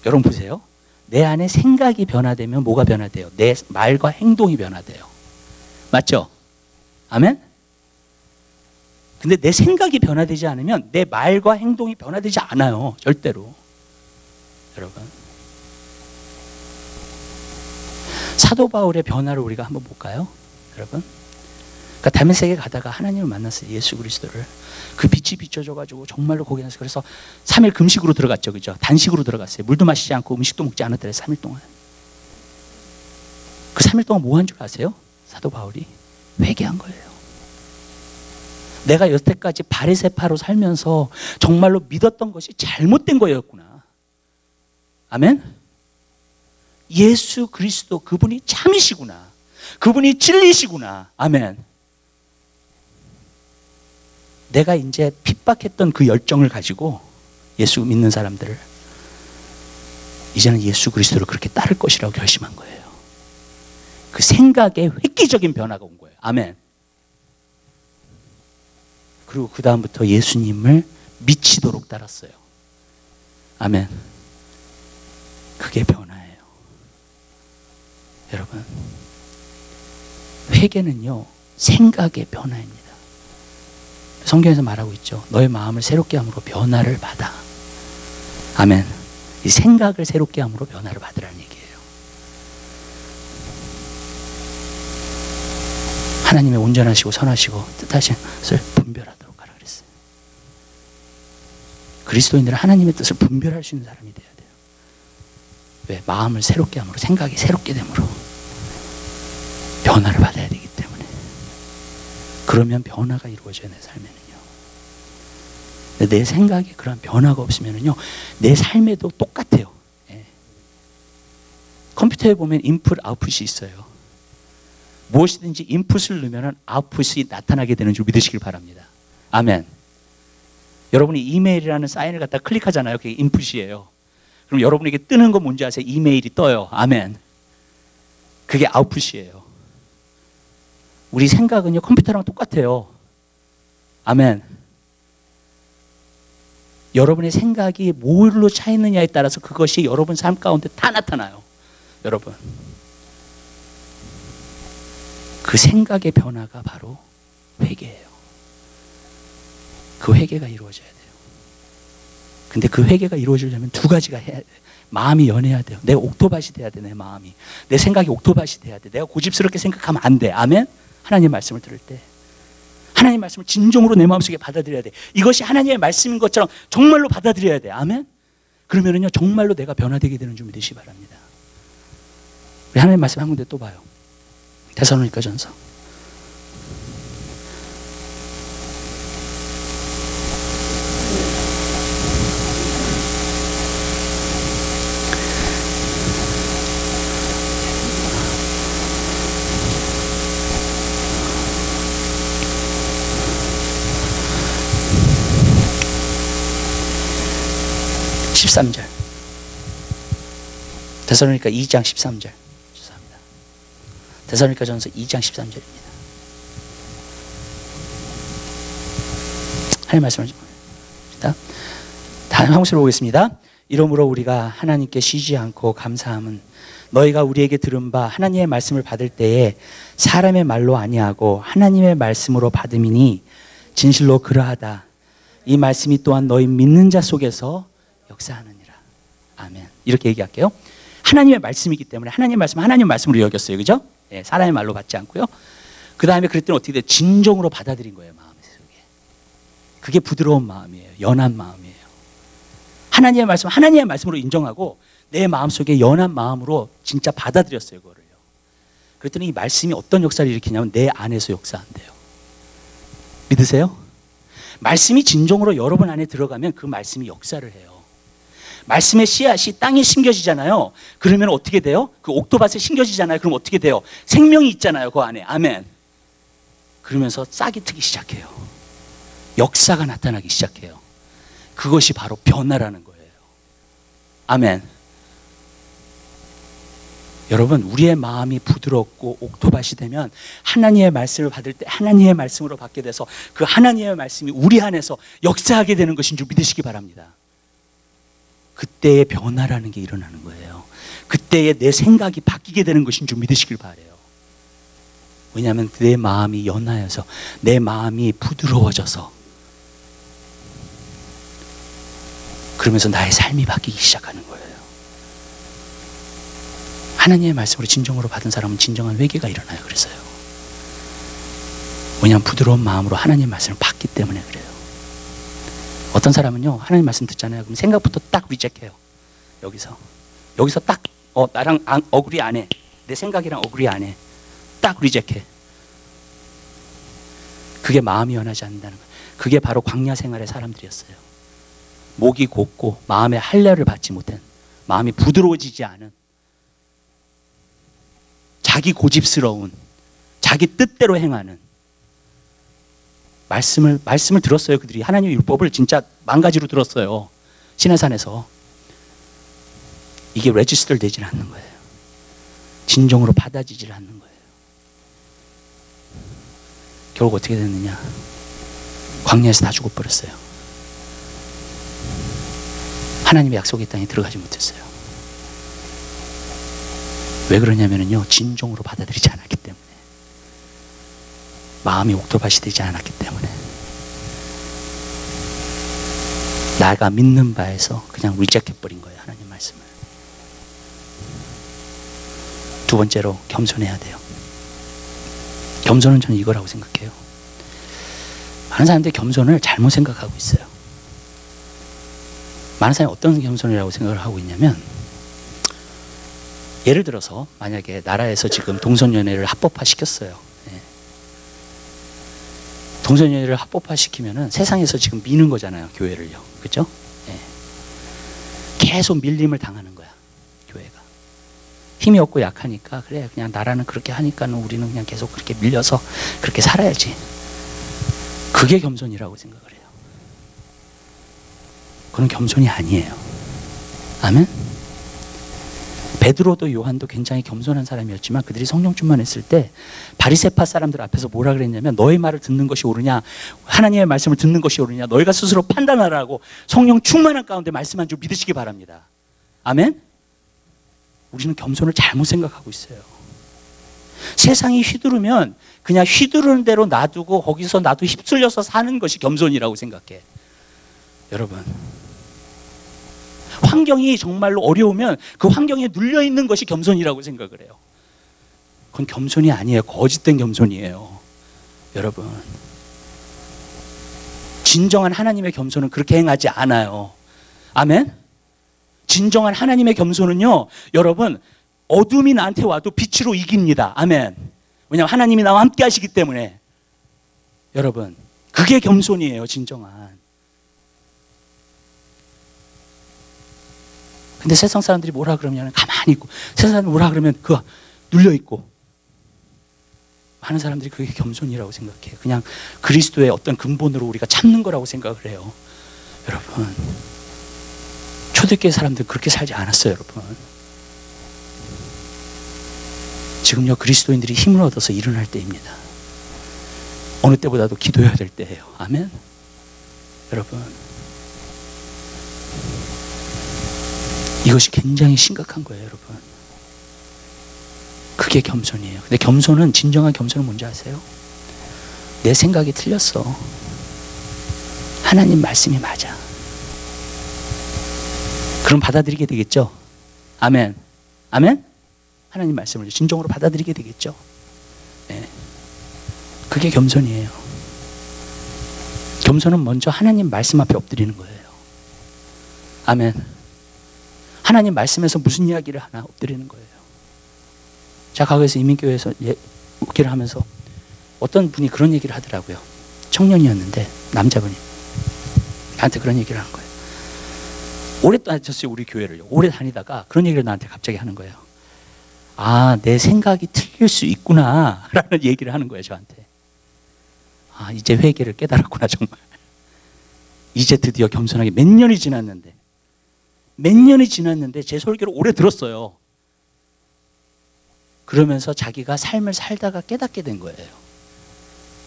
여러분 보세요. 내 안에 생각이 변화되면 뭐가 변화돼요? 내 말과 행동이 변화돼요. 맞죠? 아멘? 근데 내 생각이 변화되지 않으면 내 말과 행동이 변화되지 않아요. 절대로. 여러분, 사도 바울의 변화를 우리가 한번 볼까요? 여러분, 그러니까 다메섹에 가다가 하나님을 만났어요. 예수 그리스도를. 그 빛이 비춰져가지고 정말로 거기 나서, 그래서 3일 금식으로 들어갔죠. 그죠? 단식으로 들어갔어요. 물도 마시지 않고 음식도 먹지 않았더래. 3일 동안. 그 3일 동안 뭐 한 줄 아세요? 사도 바울이 회개한 거예요. 내가 여태까지 바리새파로 살면서 정말로 믿었던 것이 잘못된 거였구나. 아멘? 예수 그리스도, 그분이 참이시구나. 그분이 진리시구나. 아멘. 내가 이제 핍박했던 그 열정을 가지고 예수 믿는 사람들을, 이제는 예수 그리스도를 그렇게 따를 것이라고 결심한 거예요. 그 생각에 획기적인 변화가 온 거예요. 아멘. 그리고 그 다음부터 예수님을 미치도록 따랐어요. 아멘. 그게 변화예요. 여러분, 회개는요, 생각의 변화입니다. 성경에서 말하고 있죠. 너의 마음을 새롭게 함으로 변화를 받아. 아멘. 이 생각을 새롭게 함으로 변화를 받으라는 얘기예요. 하나님의 온전하시고 선하시고 뜻하신 것을 분별하도록 하라 그랬어요. 그리스도인들은 하나님의 뜻을 분별할 수 있는 사람이 돼야 돼요. 왜? 마음을 새롭게 함으로, 생각이 새롭게 됨으로 변화를 받아야 되기 때문에. 그러면 변화가 이루어져요, 내 삶에는요. 내 생각에 그런 변화가 없으면요, 내 삶에도 똑같아요. 예. 컴퓨터에 보면 인풋, 아웃풋이 있어요. 무엇이든지 인풋을 넣으면 아웃풋이 나타나게 되는 줄 믿으시길 바랍니다. 아멘. 여러분이 이메일이라는 사인을 갖다 클릭하잖아요. 그게 인풋이에요. 그럼 여러분에게 뜨는 거 뭔지 아세요? 이메일이 떠요. 아멘. 그게 아웃풋이에요. 우리 생각은요 컴퓨터랑 똑같아요. 아멘. 여러분의 생각이 뭘로 차 있느냐에 따라서 그것이 여러분 삶 가운데 다 나타나요. 여러분, 그 생각의 변화가 바로 회개예요. 그 회개가 이루어져야 돼요. 근데 그 회개가 이루어지려면 두 가지가 해야 돼요. 마음이 연해야 돼요. 내가 옥토밭이 돼야 돼. 내 마음이, 내 생각이 옥토밭이 돼야 돼. 내가 고집스럽게 생각하면 안 돼. 아멘. 하나님의 말씀을 들을 때 하나님의 말씀을 진정으로 내 마음속에 받아들여야 돼. 이것이 하나님의 말씀인 것처럼 정말로 받아들여야 돼. 아멘. 그러면은요 정말로 내가 변화되게 되는 줄 믿으시기 바랍니다. 우리 하나님의 말씀 한 군데 또 봐요. 데살로니가전서 13절. 데살로니가 2장 13절. 죄송합니다. 데살로니가전서 2장 13절입니다. 하나님 말씀을 봅니다. 다음 한국으로 보겠습니다. 이러므로 우리가 하나님께 쉬지 않고 감사함은 너희가 우리에게 들은 바 하나님의 말씀을 받을 때에 사람의 말로 아니하고 하나님의 말씀으로 받음이니 진실로 그러하다. 이 말씀이 또한 너희 믿는 자 속에서 역사하느니라. 아멘. 이렇게 얘기할게요. 하나님의 말씀이기 때문에 하나님의 말씀은 하나님의 말씀으로 여겼어요. 그죠? 예, 사람의 말로 받지 않고요. 그 다음에 그랬더니 어떻게 돼요? 진정으로 받아들인 거예요. 마음속에. 그게 부드러운 마음이에요. 연한 마음이에요. 하나님의 말씀, 하나님의 말씀으로 인정하고 내 마음속에 연한 마음으로 진짜 받아들였어요. 그거를요. 그랬더니 이 말씀이 어떤 역사를 일으키냐면 내 안에서 역사한대요. 믿으세요? 말씀이 진정으로 여러분 안에 들어가면 그 말씀이 역사를 해요. 말씀의 씨앗이 땅에 심겨지잖아요. 그러면 어떻게 돼요? 그 옥토밭에 심겨지잖아요. 그럼 어떻게 돼요? 생명이 있잖아요. 그 안에. 아멘. 그러면서 싹이 트기 시작해요. 역사가 나타나기 시작해요. 그것이 바로 변화라는 거예요. 아멘. 여러분, 우리의 마음이 부드럽고 옥토밭이 되면 하나님의 말씀을 받을 때 하나님의 말씀으로 받게 돼서 그 하나님의 말씀이 우리 안에서 역사하게 되는 것인 줄 믿으시기 바랍니다. 그때의 변화라는 게 일어나는 거예요. 그때의 내 생각이 바뀌게 되는 것인 줄 믿으시길 바라요. 왜냐하면 내 마음이 연하여서 내 마음이 부드러워져서 그러면서 나의 삶이 바뀌기 시작하는 거예요. 하나님의 말씀으로 진정으로 받은 사람은 진정한 회개가 일어나요. 그래서요. 왜냐하면 부드러운 마음으로 하나님의 말씀을 받기 때문에 그래요. 어떤 사람은요 하나님 말씀 듣잖아요. 그럼 생각부터 딱 리젝해요. 여기서 딱 나랑 어그리 안 해. 내 생각이랑 어그리 안 해. 딱 리젝해. 그게 마음이 연하지 않는다는 거예요. 그게 바로 광야 생활의 사람들이었어요. 목이 곧고 마음의 할례를 받지 못한, 마음이 부드러워지지 않은, 자기 고집스러운, 자기 뜻대로 행하는 말씀을 들었어요. 그들이 하나님의 율법을 진짜 망가지로 들었어요. 시내산에서. 이게 레지스터 되질 않는 거예요. 진정으로 받아지질 않는 거예요. 결국 어떻게 됐느냐? 광야에서 다 죽어버렸어요. 하나님의 약속의 땅에 들어가지 못했어요. 왜 그러냐면요, 진정으로 받아들이지 않았기 때문에. 마음이 옥토밭이 되지 않았기 때문에. 나가 믿는 바에서 그냥 리젝해버린 거예요. 하나님 말씀을. 두 번째로 겸손해야 돼요. 겸손은 저는 이거라고 생각해요. 많은 사람들이 겸손을 잘못 생각하고 있어요. 많은 사람이 어떤 겸손이라고 생각을 하고 있냐면, 예를 들어서 만약에 나라에서 지금 동성연애를 합법화 시켰어요. 네. 동성연애를 합법화 시키면은 세상에서 지금 미는 거잖아요. 교회를요. 그렇죠? 네. 계속 밀림을 당하는 거야. 교회가. 힘이 없고 약하니까 그래 그냥 나라는 그렇게 하니까는 우리는 그냥 계속 그렇게 밀려서 그렇게 살아야지. 그게 겸손이라고 생각을 해요. 그건 겸손이 아니에요. 아멘? 베드로도 요한도 굉장히 겸손한 사람이었지만 그들이 성령 충만했을 때 바리새파 사람들 앞에서 뭐라 그랬냐면 너의 말을 듣는 것이 옳으냐 하나님의 말씀을 듣는 것이 옳으냐 너희가 스스로 판단하라고 성령 충만한 가운데 말씀한 줄 믿으시기 바랍니다. 아멘? 우리는 겸손을 잘못 생각하고 있어요. 세상이 휘두르면 그냥 휘두르는 대로 놔두고 거기서 나도 휩쓸려서 사는 것이 겸손이라고 생각해. 여러분, 환경이 정말로 어려우면 그 환경에 눌려있는 것이 겸손이라고 생각을 해요. 그건 겸손이 아니에요. 거짓된 겸손이에요. 여러분, 진정한 하나님의 겸손은 그렇게 행하지 않아요. 아멘? 진정한 하나님의 겸손은요, 여러분, 어둠이 나한테 와도 빛으로 이깁니다. 아멘. 왜냐하면 하나님이 나와 함께 하시기 때문에. 여러분, 그게 겸손이에요. 진정한. 근데 세상 사람들이 뭐라 그러면 가만히 있고, 세상 사람들이 뭐라 그러면 그거 눌려있고, 많은 사람들이 그게 겸손이라고 생각해요. 그냥 그리스도의 어떤 근본으로 우리가 참는 거라고 생각을 해요. 여러분, 초대교회 사람들 그렇게 살지 않았어요. 여러분, 지금요 그리스도인들이 힘을 얻어서 일어날 때입니다. 어느 때보다도 기도해야 될 때예요. 아멘. 여러분, 이것이 굉장히 심각한 거예요. 여러분, 그게 겸손이에요. 근데 겸손은, 진정한 겸손은 뭔지 아세요? 내 생각이 틀렸어. 하나님 말씀이 맞아. 그럼 받아들이게 되겠죠? 아멘. 아멘? 하나님 말씀을 진정으로 받아들이게 되겠죠? 네. 그게 겸손이에요. 겸손은 먼저 하나님 말씀 앞에 엎드리는 거예요. 아멘. 하나님 말씀에서 무슨 이야기를 하나 엎드리는 거예요. 제가 과거에서 이민교회에서 목회를 하면서 어떤 분이 그런 얘기를 하더라고요. 청년이었는데 남자분이 나한테 그런 얘기를 하는 거예요. 오래 다녔어요. 우리 교회를요. 오래 다니다가 그런 얘기를 나한테 갑자기 하는 거예요. 아, 내 생각이 틀릴 수 있구나 라는 얘기를 하는 거예요. 저한테. 아, 이제 회개를 깨달았구나. 정말 이제 드디어 겸손하게 몇 년이 지났는데 제 설교를 오래 들었어요. 그러면서 자기가 삶을 살다가 깨닫게 된 거예요.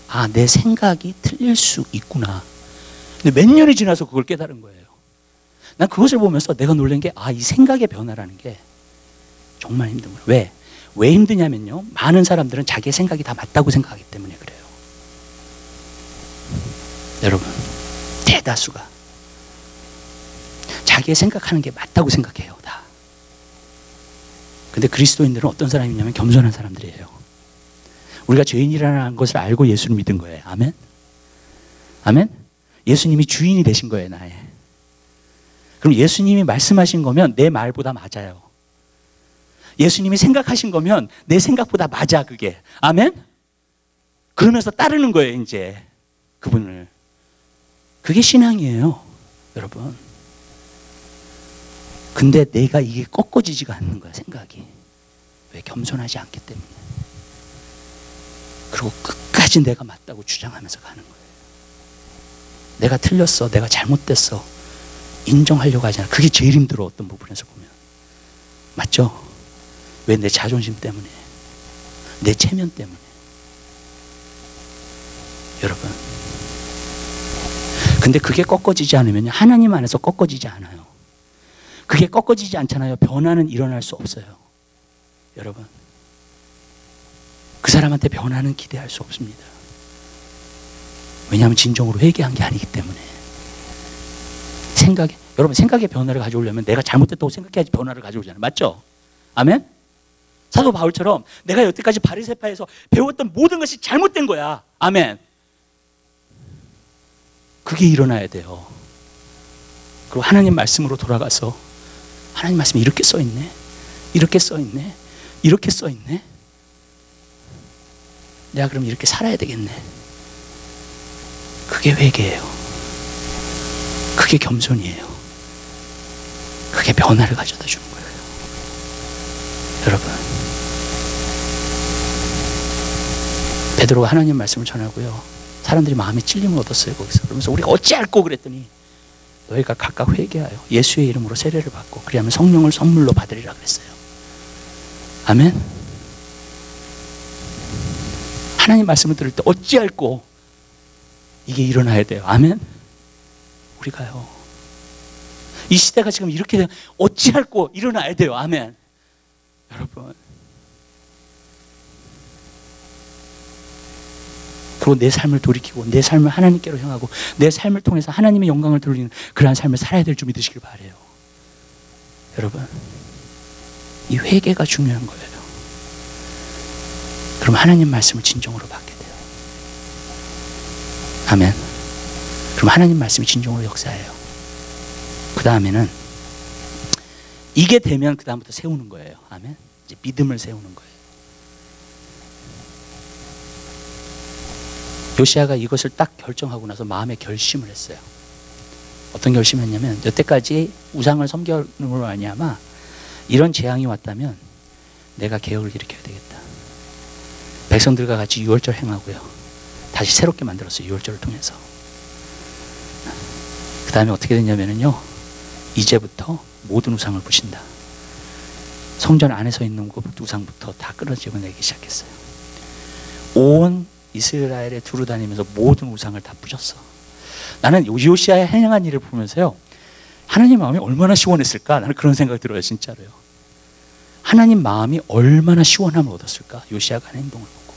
아, 내 생각이 틀릴 수 있구나. 근데 몇 년이 지나서 그걸 깨달은 거예요. 난 그것을 보면서 내가 놀란 게, 아, 이 생각의 변화라는 게 정말 힘든 거예요. 왜? 왜 힘드냐면요, 많은 사람들은 자기의 생각이 다 맞다고 생각하기 때문에 그래요. 여러분, 대다수가 자기의 생각하는 게 맞다고 생각해요. 다. 근데 그리스도인들은 어떤 사람이냐면 겸손한 사람들이에요. 우리가 죄인이라는 것을 알고 예수를 믿은 거예요. 아멘? 아멘? 예수님이 주인이 되신 거예요, 나의. 그럼 예수님이 말씀하신 거면 내 말보다 맞아요. 예수님이 생각하신 거면 내 생각보다 맞아, 그게. 아멘? 그러면서 따르는 거예요, 이제. 그분을. 그게 신앙이에요, 여러분. 근데 내가 이게 꺾어지지가 않는 거야, 생각이. 왜? 겸손하지 않기 때문에. 그리고 끝까지 내가 맞다고 주장하면서 가는 거예요. 내가 틀렸어, 내가 잘못됐어, 인정하려고 하잖아. 그게 제일 힘들어, 어떤 부분에서 보면. 맞죠? 왜? 내 자존심 때문에, 내 체면 때문에. 여러분, 근데 그게 꺾어지지 않으면 하나님 안에서 꺾어지지 않아요. 그게 꺾어지지 않잖아요. 변화는 일어날 수 없어요. 여러분, 그 사람한테 변화는 기대할 수 없습니다. 왜냐하면 진정으로 회개한 게 아니기 때문에. 여러분, 생각의 변화를 가져오려면 내가 잘못됐다고 생각해야지 변화를 가져오잖아요. 맞죠? 아멘? 사도 바울처럼 내가 여태까지 바리새파에서 배웠던 모든 것이 잘못된 거야. 아멘. 그게 일어나야 돼요. 그리고 하나님 말씀으로 돌아가서, 하나님 말씀이 이렇게 써있네, 이렇게 써있네, 이렇게 써있네, 내가 그럼 이렇게 살아야 되겠네. 그게 회개예요. 그게 겸손이에요. 그게 변화를 가져다 주는 거예요. 여러분, 베드로가 하나님 말씀을 전하고요, 사람들이 마음에 찔림을 얻었어요. 거기서. 그러면서 우리가 어찌할꼬 그랬더니, 너희가 각각 회개하여 예수의 이름으로 세례를 받고 그리하면 성령을 선물로 받으리라 그랬어요. 아멘. 하나님 말씀을 들을 때 어찌할꼬 이게 일어나야 돼요. 아멘. 우리가요, 이 시대가 지금 이렇게 되면 어찌할꼬 일어나야 돼요. 아멘. 여러분, 그리고 내 삶을 돌이키고 내 삶을 하나님께로 향하고 내 삶을 통해서 하나님의 영광을 돌리는 그러한 삶을 살아야 될 줄 믿으시길 바라요. 여러분, 이 회개가 중요한 거예요. 그럼 하나님 말씀을 진정으로 받게 돼요. 아멘. 그럼 하나님 말씀이 진정으로 역사해요. 그 다음에는 이게 되면 그 다음부터 세우는 거예요. 아멘. 이제 믿음을 세우는 거예요. 요시아가 이것을 딱 결정하고 나서 마음에 결심을 했어요. 어떤 결심을 했냐면, 여태까지 우상을 섬겨놓으로 말미암아 이런 재앙이 왔다면 내가 개혁을 일으켜야 되겠다. 백성들과 같이 유월절 행하고요, 다시 새롭게 만들었어요. 유월절을 통해서. 그 다음에 어떻게 됐냐면요, 이제부터 모든 우상을 부신다. 성전 안에 서 있는 그 우상부터 다 끊어지고 내기 시작했어요. 온 이스라엘에 두루 다니면서 모든 우상을 다 부셨어. 나는 요시아의 행한 일을 보면서요, 하나님 마음이 얼마나 시원했을까? 나는 그런 생각이 들어요. 진짜로요. 하나님 마음이 얼마나 시원함을 얻었을까? 요시아가 하는 행동을 보고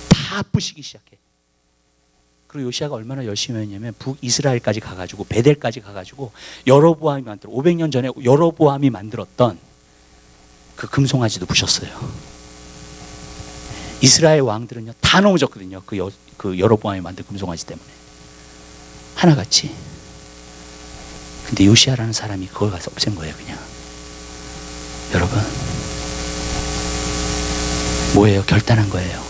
다 부시기 시작해. 그리고 요시아가 얼마나 열심히 했냐면 북이스라엘까지 가가지고 베델까지 가가지고 여로보암이 500년 전에 여로보암이 만들었던 그 금송아지도 부셨어요. 이스라엘 왕들은요 다 넘어졌거든요. 그 여로보암이 만든 금송아지 때문에 하나같이. 근데 요시아라는 사람이 그걸 가서 없앤 거예요. 그냥. 여러분, 뭐예요? 결단한 거예요.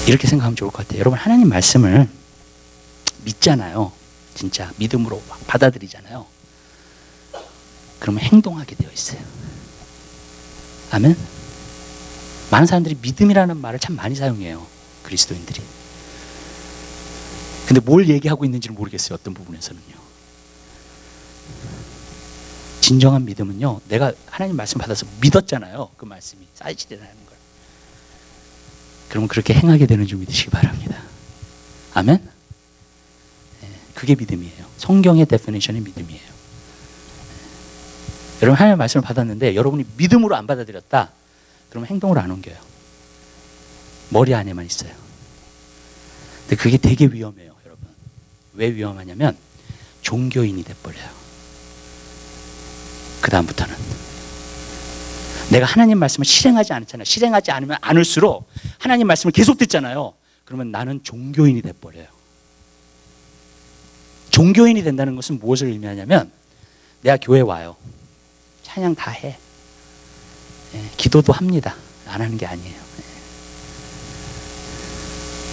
이렇게 생각하면 좋을 것 같아요. 여러분, 하나님 말씀을 믿잖아요. 진짜 믿음으로 막 받아들이잖아요. 그러면 행동하게 되어 있어요. 아멘. 많은 사람들이 믿음이라는 말을 참 많이 사용해요. 그리스도인들이. 근데 뭘 얘기하고 있는지를 모르겠어요. 어떤 부분에서는요. 진정한 믿음은요, 내가 하나님 말씀 받아서 믿었잖아요. 그 말씀이 사실이라는 걸. 그러면 그렇게 행하게 되는 줄 믿으시기 바랍니다. 아멘. 그게 믿음이에요. 성경의 데피니션이 믿음이에요. 여러분, 하나님의 말씀을 받았는데 여러분이 믿음으로 안 받아들였다, 그러면 행동으로 안 옮겨요. 머리 안에만 있어요. 근데 그게 되게 위험해요. 여러분, 왜 위험하냐면 종교인이 돼버려요. 그 다음부터는 내가 하나님 말씀을 실행하지 않잖아요. 실행하지 않으면 않을수록 하나님 말씀을 계속 듣잖아요. 그러면 나는 종교인이 돼버려요. 종교인이 된다는 것은 무엇을 의미하냐면, 내가 교회 와요, 찬양 다 해, 기도도 합니다. 안 하는 게 아니에요.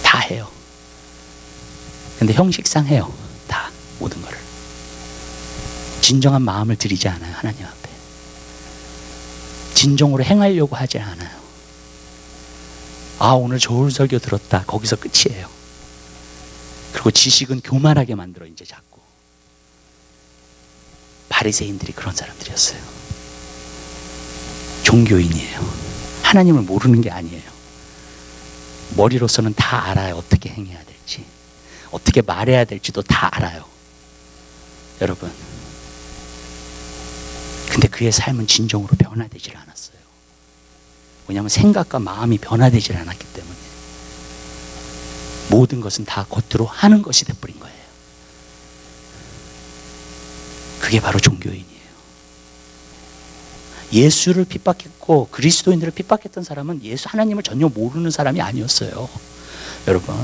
다 해요. 근데 형식상 해요. 다, 모든 거를. 진정한 마음을 들이지 않아요. 하나님 앞에 진정으로 행하려고 하지 않아요. 아, 오늘 좋은 설교 들었다, 거기서 끝이에요. 그리고 지식은 교만하게 만들어 이제 자꾸. 바리새인들이 그런 사람들이었어요. 종교인이에요. 하나님을 모르는 게 아니에요. 머리로서는 다 알아요. 어떻게 행해야 될지, 어떻게 말해야 될지도 다 알아요. 여러분, 근데 그의 삶은 진정으로 변화되질 않았어요. 왜냐하면 생각과 마음이 변화되질 않았기 때문에 모든 것은 다 겉으로 하는 것이 돼버린 거예요. 그게 바로 종교인이에요. 예수를 핍박했고 그리스도인들을 핍박했던 사람은 예수 하나님을 전혀 모르는 사람이 아니었어요. 여러분,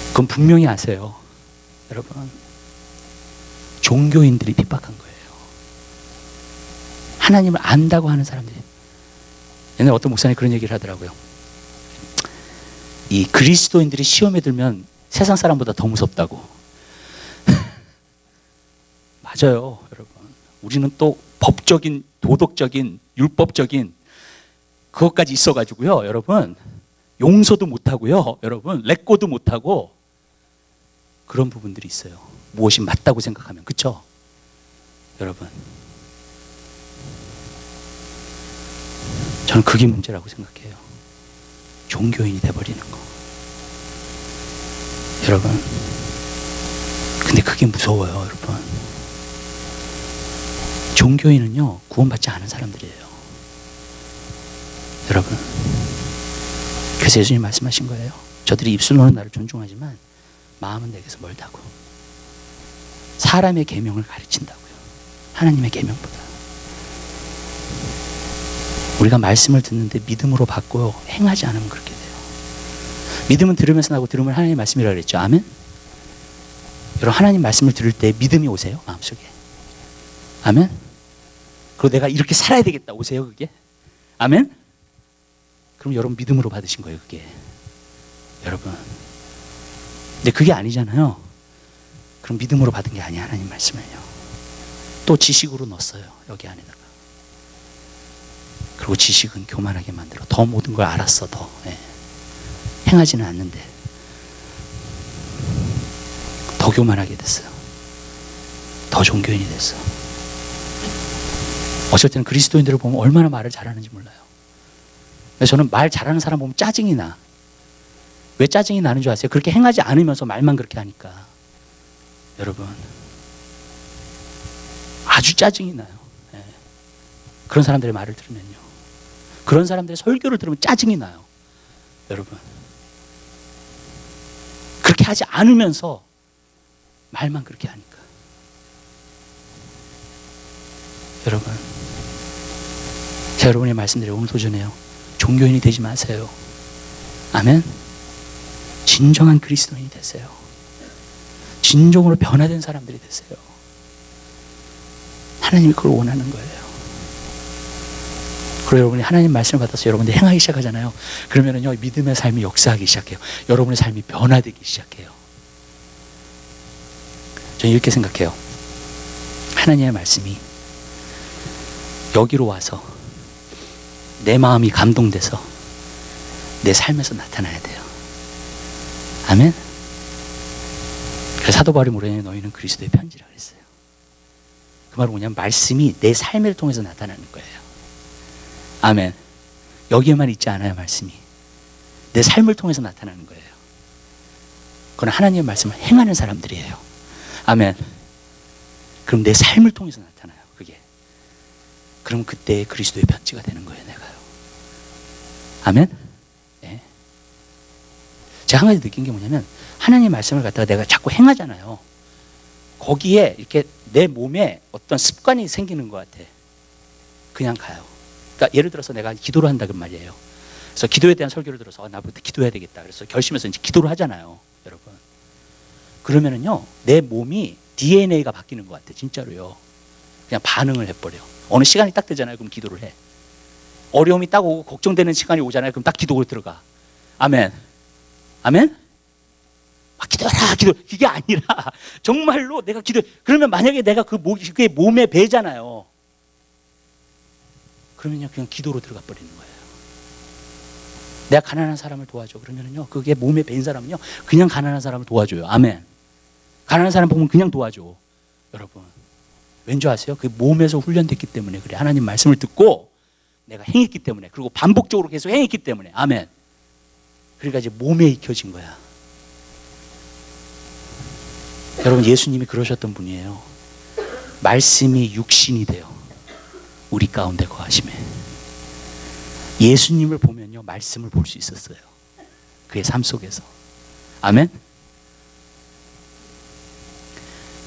그건 분명히 아세요. 여러분, 종교인들이 핍박한 거예요. 하나님을 안다고 하는 사람들이. 옛날에 어떤 목사님이 그런 얘기를 하더라고요. 이 그리스도인들이 시험에 들면 세상 사람보다 더 무섭다고. 맞아요. 여러분, 우리는 또 법적인, 도덕적인, 율법적인 그것까지 있어가지고요. 여러분, 용서도 못하고요. 여러분, 레꼬도 못하고 그런 부분들이 있어요. 무엇이 맞다고 생각하면. 그렇죠? 여러분, 저는 그게 문제라고 생각해요. 종교인이 돼버리는 거. 여러분, 근데 그게 무서워요, 여러분. 종교인은요, 구원받지 않은 사람들이에요. 여러분, 그래서 예수님 말씀하신 거예요. 저들이 입술로는 나를 존중하지만 마음은 내게서 멀다고. 사람의 계명을 가르친다고요. 하나님의 계명보다. 우리가 말씀을 듣는데 믿음으로 받고 행하지 않으면 그렇게 돼요. 믿음은 들으면서 나고 들으면 하나님의 말씀이라고 그랬죠. 아멘? 여러분, 하나님 말씀을 들을 때 믿음이 오세요? 마음속에. 아멘? 그리고 내가 이렇게 살아야 되겠다 오세요? 그게? 아멘? 그럼 여러분 믿음으로 받으신 거예요, 그게. 여러분. 근데 그게 아니잖아요. 그럼 믿음으로 받은 게 아니야, 하나님 말씀을요. 또 지식으로 넣었어요, 여기 안에다가. 그리고 지식은 교만하게 만들어. 더 모든 걸 알았어, 더. 예. 행하지는 않는데 더 교만하게 됐어요. 더 종교인이 됐어. 어쩔 때는 그리스도인들을 보면 얼마나 말을 잘하는지 몰라요. 그래서 저는 말 잘하는 사람 보면 짜증이 나. 왜 짜증이 나는 줄 아세요? 그렇게 행하지 않으면서 말만 그렇게 하니까. 여러분, 아주 짜증이 나요. 예. 그런 사람들의 말을 들으면요. 그런 사람들의 설교를 들으면 짜증이 나요. 여러분, 그렇게 하지 않으면서 말만 그렇게 하니까. 여러분, 제가 여러분의 말씀드려요. 오늘 도전해요. 종교인이 되지 마세요. 아멘. 진정한 그리스도인이 되세요. 진정으로 변화된 사람들이 되세요. 하나님이 그걸 원하는 거예요. 그리고 여러분이 하나님 말씀을 받아서 여러분들이 행하기 시작하잖아요. 그러면은요, 믿음의 삶이 역사하기 시작해요. 여러분의 삶이 변화되기 시작해요. 저는 이렇게 생각해요. 하나님의 말씀이 여기로 와서 내 마음이 감동돼서 내 삶에서 나타나야 돼요. 아멘. 그래서 사도 바울이 뭐래요? 너희는 그리스도의 편지라 그랬어요. 그 말은 뭐냐면 말씀이 내 삶을 통해서 나타나는 거예요. 아멘. 여기에만 있지 않아요, 말씀이. 내 삶을 통해서 나타나는 거예요. 그건 하나님의 말씀을 행하는 사람들이에요. 아멘. 그럼 내 삶을 통해서 나타나요, 그게. 그럼 그때 그리스도의 편지가 되는 거예요, 내가요. 아멘. 네. 제가 한 가지 느낀 게 뭐냐면 하나님의 말씀을 갖다가 내가 자꾸 행하잖아요. 거기에 이렇게 내 몸에 어떤 습관이 생기는 것 같아. 그냥 가요. 그러니까 예를 들어서 내가 기도를 한다 그 말이에요. 그래서 기도에 대한 설교를 들어서 나부터 기도해야 되겠다. 그래서 결심해서 이제 기도를 하잖아요, 여러분. 그러면은요, 내 몸이 DNA가 바뀌는 것 같아, 진짜로요. 그냥 반응을 해버려. 어느 시간이 딱 되잖아요, 그럼 기도를 해. 어려움이 딱 오고 걱정되는 시간이 오잖아요, 그럼 딱 기도를 들어가. 아멘. 아멘. 기도해라, 기도. 그게 아니라 정말로 내가 기도. 그러면 만약에 내가 그게 몸에 배잖아요. 그러면요, 그냥 기도로 들어가 버리는 거예요. 내가 가난한 사람을 도와줘. 그러면요, 그게 몸에 밴 사람은요, 그냥 가난한 사람을 도와줘요. 아멘. 가난한 사람 보면 그냥 도와줘. 여러분, 왠지 아세요? 그 몸에서 훈련됐기 때문에 그래. 하나님 말씀을 듣고 내가 행했기 때문에, 그리고 반복적으로 계속 행했기 때문에. 아멘. 그러니까 이제 몸에 익혀진 거야. 여러분, 예수님이 그러셨던 분이에요. 말씀이 육신이 돼요. 우리 가운데 거하심에. 예수님을 보면요, 말씀을 볼 수 있었어요. 그의 삶 속에서. 아멘.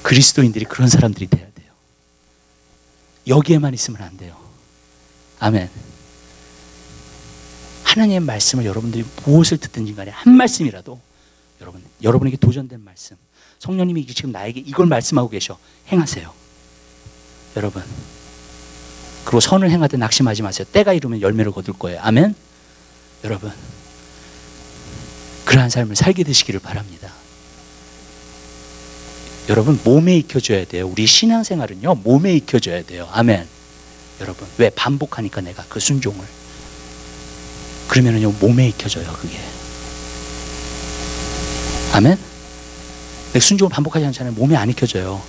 그리스도인들이 그런 사람들이 돼야 돼요. 여기에만 있으면 안 돼요. 아멘. 하나님의 말씀을 여러분들이 무엇을 듣든지 간에 한 말씀이라도 여러분에게 도전된 말씀, 성령님이 지금 나에게 이걸 말씀하고 계셔. 행하세요. 여러분. 그리고 선을 행하되 낙심하지 마세요. 때가 이르면 열매를 거둘 거예요. 아멘. 여러분, 그러한 삶을 살게 되시기를 바랍니다. 여러분, 몸에 익혀져야 돼요. 우리 신앙생활은요, 몸에 익혀져야 돼요. 아멘. 여러분, 왜? 반복하니까 내가 그 순종을. 그러면은요, 몸에 익혀져요, 그게. 아멘. 내가 순종을 반복하지 않잖아요. 몸에 안 익혀져요.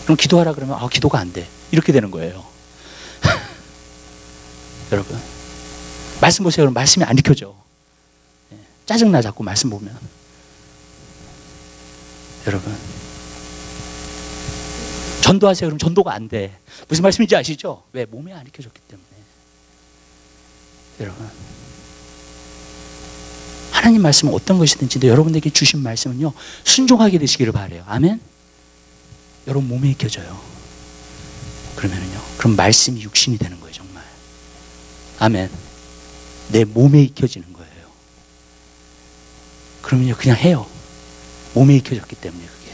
그럼 기도하라 그러면 기도가 안 돼. 이렇게 되는 거예요. 여러분, 말씀 보세요. 그럼 말씀이 안 읽혀져. 짜증나 자꾸 말씀 보면. 여러분, 전도하세요. 그럼 전도가 안 돼. 무슨 말씀인지 아시죠? 왜? 몸에 안 익혀졌기 때문에. 여러분, 하나님 말씀은 어떤 것이든지 여러분에게 주신 말씀은요, 순종하게 되시기를 바라요. 아멘? 여러분 몸에 익혀져요. 그러면은요, 그럼 말씀이 육신이 되는 거예요, 정말. 아멘. 내 몸에 익혀지는 거예요. 그러면요, 그냥 해요. 몸에 익혀졌기 때문에 그게.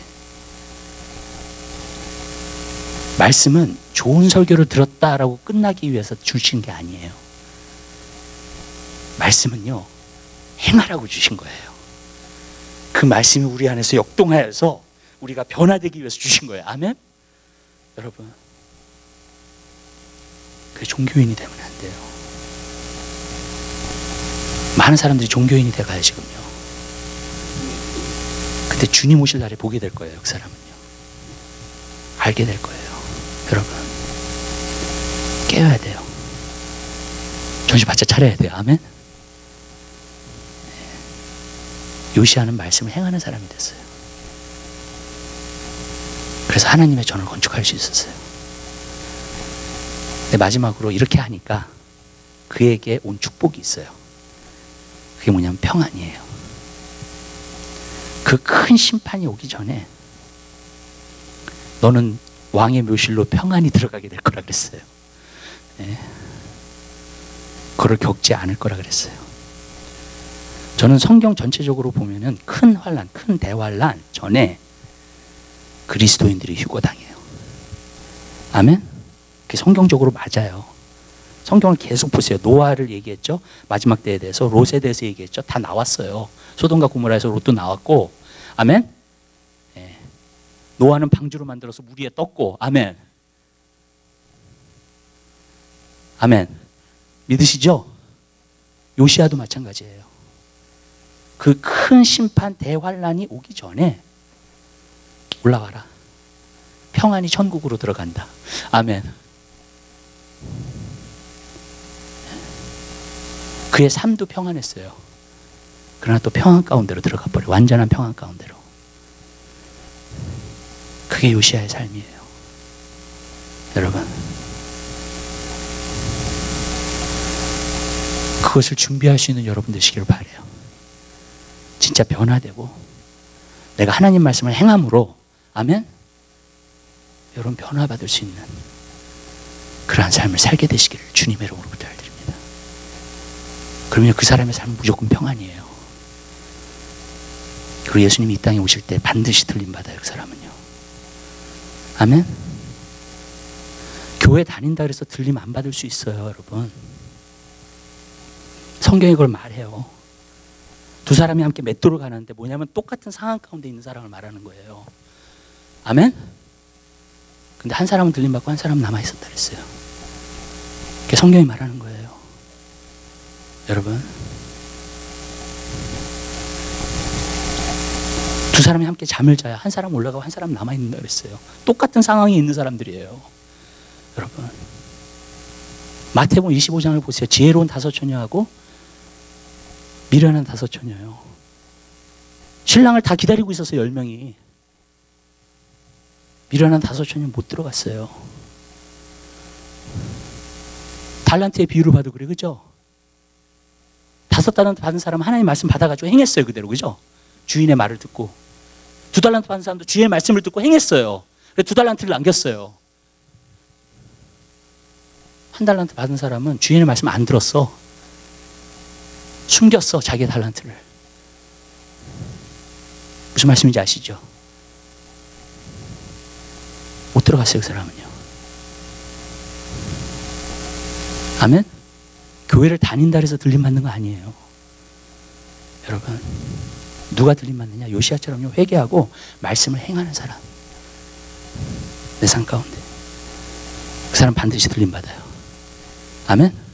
말씀은 좋은 설교를 들었다라고 끝나기 위해서 주신 게 아니에요. 말씀은요, 행하라고 주신 거예요. 그 말씀이 우리 안에서 역동하여서 우리가 변화되기 위해서 주신 거예요. 아멘? 여러분, 그 종교인이 되면 안 돼요. 많은 사람들이 종교인이 돼가요, 지금요. 근데 주님 오실 날에 보게 될 거예요, 그 사람은요. 알게 될 거예요. 여러분, 깨어야 돼요. 정신 바짝 차려야 돼요. 아멘? 요시아는 말씀을 행하는 사람이 됐어요. 그래서 하나님의 전을 건축할 수 있었어요. 근데 마지막으로 이렇게 하니까 그에게 온 축복이 있어요. 그게 뭐냐면 평안이에요. 그 큰 심판이 오기 전에 너는 왕의 묘실로 평안히 들어가게 될 거라 그랬어요. 네. 그걸 겪지 않을 거라 그랬어요. 저는 성경 전체적으로 보면은 큰 환난, 큰 대환난 전에 그리스도인들이 휴거당해요. 아멘? 그게 성경적으로 맞아요. 성경을 계속 보세요. 노아를 얘기했죠. 마지막 때에 대해서, 롯에 대해서 얘기했죠. 다 나왔어요. 소돔과 고모라에서 롯도 나왔고, 아멘? 네. 노아는 방주로 만들어서 물 위에 떴고, 아멘. 아멘. 믿으시죠? 요시아도 마찬가지예요. 그 큰 심판 대환란이 오기 전에 올라와라. 평안히 천국으로 들어간다. 아멘. 그의 삶도 평안했어요. 그러나 또 평안 가운데로 들어가 버려요. 완전한 평안 가운데로. 그게 요시아의 삶이에요. 여러분, 그것을 준비할 수 있는 여러분 되시길 바라요. 진짜 변화되고 내가 하나님 말씀을 행함으로, 아멘, 여러분 변화받을 수 있는 그러한 삶을 살게 되시기를 주님의 이름으로 부탁드립니다. 그러면 그 사람의 삶은 무조건 평안이에요. 그리고 예수님이 이 땅에 오실 때 반드시 들림받아요, 그 사람은요. 아멘. 교회 다닌다 그래서 들림 안 받을 수 있어요, 여러분. 성경이 그걸 말해요. 두 사람이 함께 맷돌을 가는데 뭐냐면 똑같은 상황 가운데 있는 사람을 말하는 거예요. 아멘. 근데 한 사람은 들림받고 한 사람은 남아있었다 그랬어요. 그게 성경이 말하는 거예요. 여러분, 두 사람이 함께 잠을 자야 한 사람 올라가고 한 사람 남아있는다 그랬어요. 똑같은 상황에 있는 사람들이에요. 여러분, 마태복음 25장을 보세요. 지혜로운 5처녀하고 미련한 5처녀요. 신랑을 다 기다리고 있었어요, 10명이. 미련한 5처녀는 못 들어갔어요. 달란트의 비유를 봐도 그래, 그죠? 5달란트 받은 사람은 하나님 말씀 받아가지고 행했어요, 그대로, 그죠? 주인의 말을 듣고. 2달란트 받은 사람도 주인의 말씀을 듣고 행했어요. 그래서 2달란트를 남겼어요. 1달란트 받은 사람은 주인의 말씀 안 들었어. 숨겼어, 자기의 달란트를. 무슨 말씀인지 아시죠? 못 들어갔어요, 그 사람은요. 아멘? 교회를 다닌다 해서 들림받는 거 아니에요. 여러분, 누가 들림받느냐? 요시아처럼요, 회개하고 말씀을 행하는 사람. 내 삶 가운데. 그 사람 반드시 들림받아요. 아멘?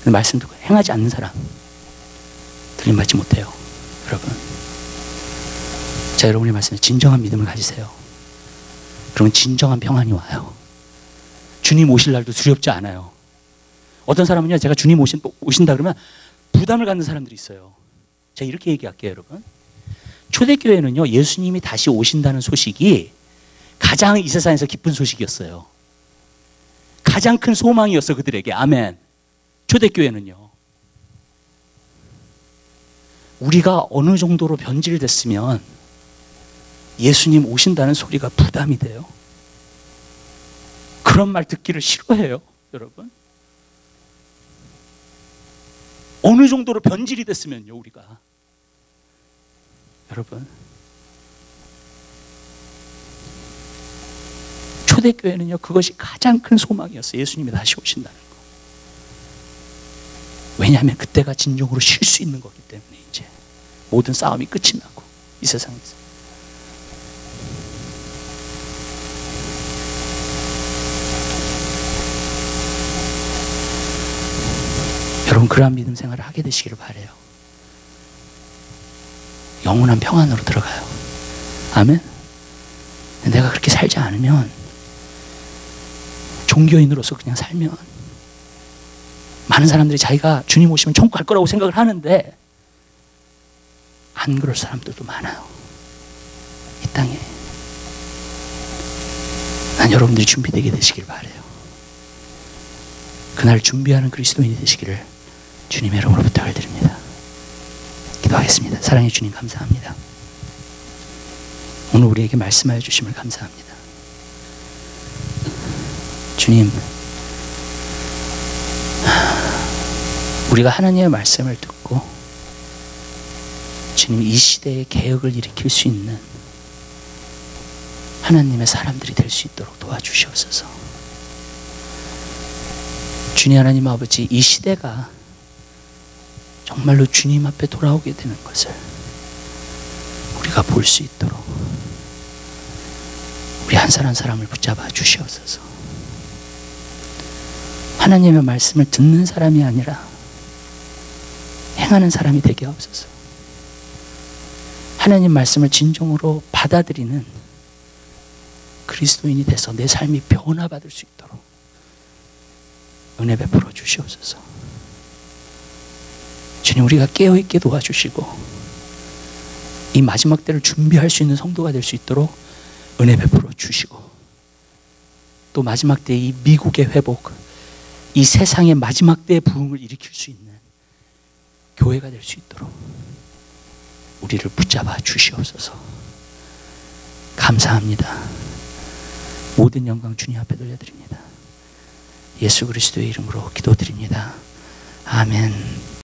말씀 듣고 행하지 않는 사람 들림받지 못해요. 여러분, 자, 여러분의 말씀에 진정한 믿음을 가지세요. 그러면 진정한 평안이 와요. 주님 오실 날도 두렵지 않아요. 어떤 사람은요, 제가 주님 오신다 그러면 부담을 갖는 사람들이 있어요. 제가 이렇게 얘기할게요, 여러분. 초대교회는요, 예수님이 다시 오신다는 소식이 가장 이 세상에서 기쁜 소식이었어요. 가장 큰 소망이었어, 그들에게. 아멘. 초대교회는요. 우리가 어느 정도로 변질됐으면 예수님 오신다는 소리가 부담이 돼요. 그런 말 듣기를 싫어해요, 여러분. 어느 정도로 변질이 됐으면요, 우리가. 여러분, 초대교회는요, 그것이 가장 큰 소망이었어요. 예수님이 다시 오신다는 거. 왜냐하면 그때가 진정으로 쉴 수 있는 거기 때문에 이제 모든 싸움이 끝이 나고 이 세상에서. 여러분, 그러한 믿음 생활을 하게 되시기를 바라요. 영원한 평안으로 들어가요. 아멘. 내가 그렇게 살지 않으면, 종교인으로서 그냥 살면, 많은 사람들이 자기가 주님 오시면 천국 갈 거라고 생각을 하는데 안 그럴 사람들도 많아요, 이 땅에. 난 여러분들이 준비되게 되시길 바라요. 그날 준비하는 그리스도인이 되시기를 주님의 이름으로 부탁을 드립니다. 기도하겠습니다. 사랑해 주님, 감사합니다. 오늘 우리에게 말씀하여 주심을 감사합니다. 주님, 우리가 하나님의 말씀을 듣고 주님, 이 시대에 개혁을 일으킬 수 있는 하나님의 사람들이 될 수 있도록 도와주시옵소서. 주님 하나님 아버지, 이 시대가 정말로 주님 앞에 돌아오게 되는 것을 우리가 볼 수 있도록 우리 한 사람 한 사람을 붙잡아 주시옵소서. 하나님의 말씀을 듣는 사람이 아니라 행하는 사람이 되게 하옵소서. 하나님 말씀을 진정으로 받아들이는 그리스도인이 돼서 내 삶이 변화받을 수 있도록 은혜 베풀어 주시옵소서. 주님, 우리가 깨어있게 도와주시고 이 마지막 때를 준비할 수 있는 성도가 될 수 있도록 은혜 베풀어 주시고, 또 마지막 때 이 미국의 회복, 이 세상의 마지막 때의 부흥을 일으킬 수 있는 교회가 될 수 있도록 우리를 붙잡아 주시옵소서. 감사합니다. 모든 영광 주님 앞에 돌려드립니다. 예수 그리스도의 이름으로 기도드립니다. 아멘.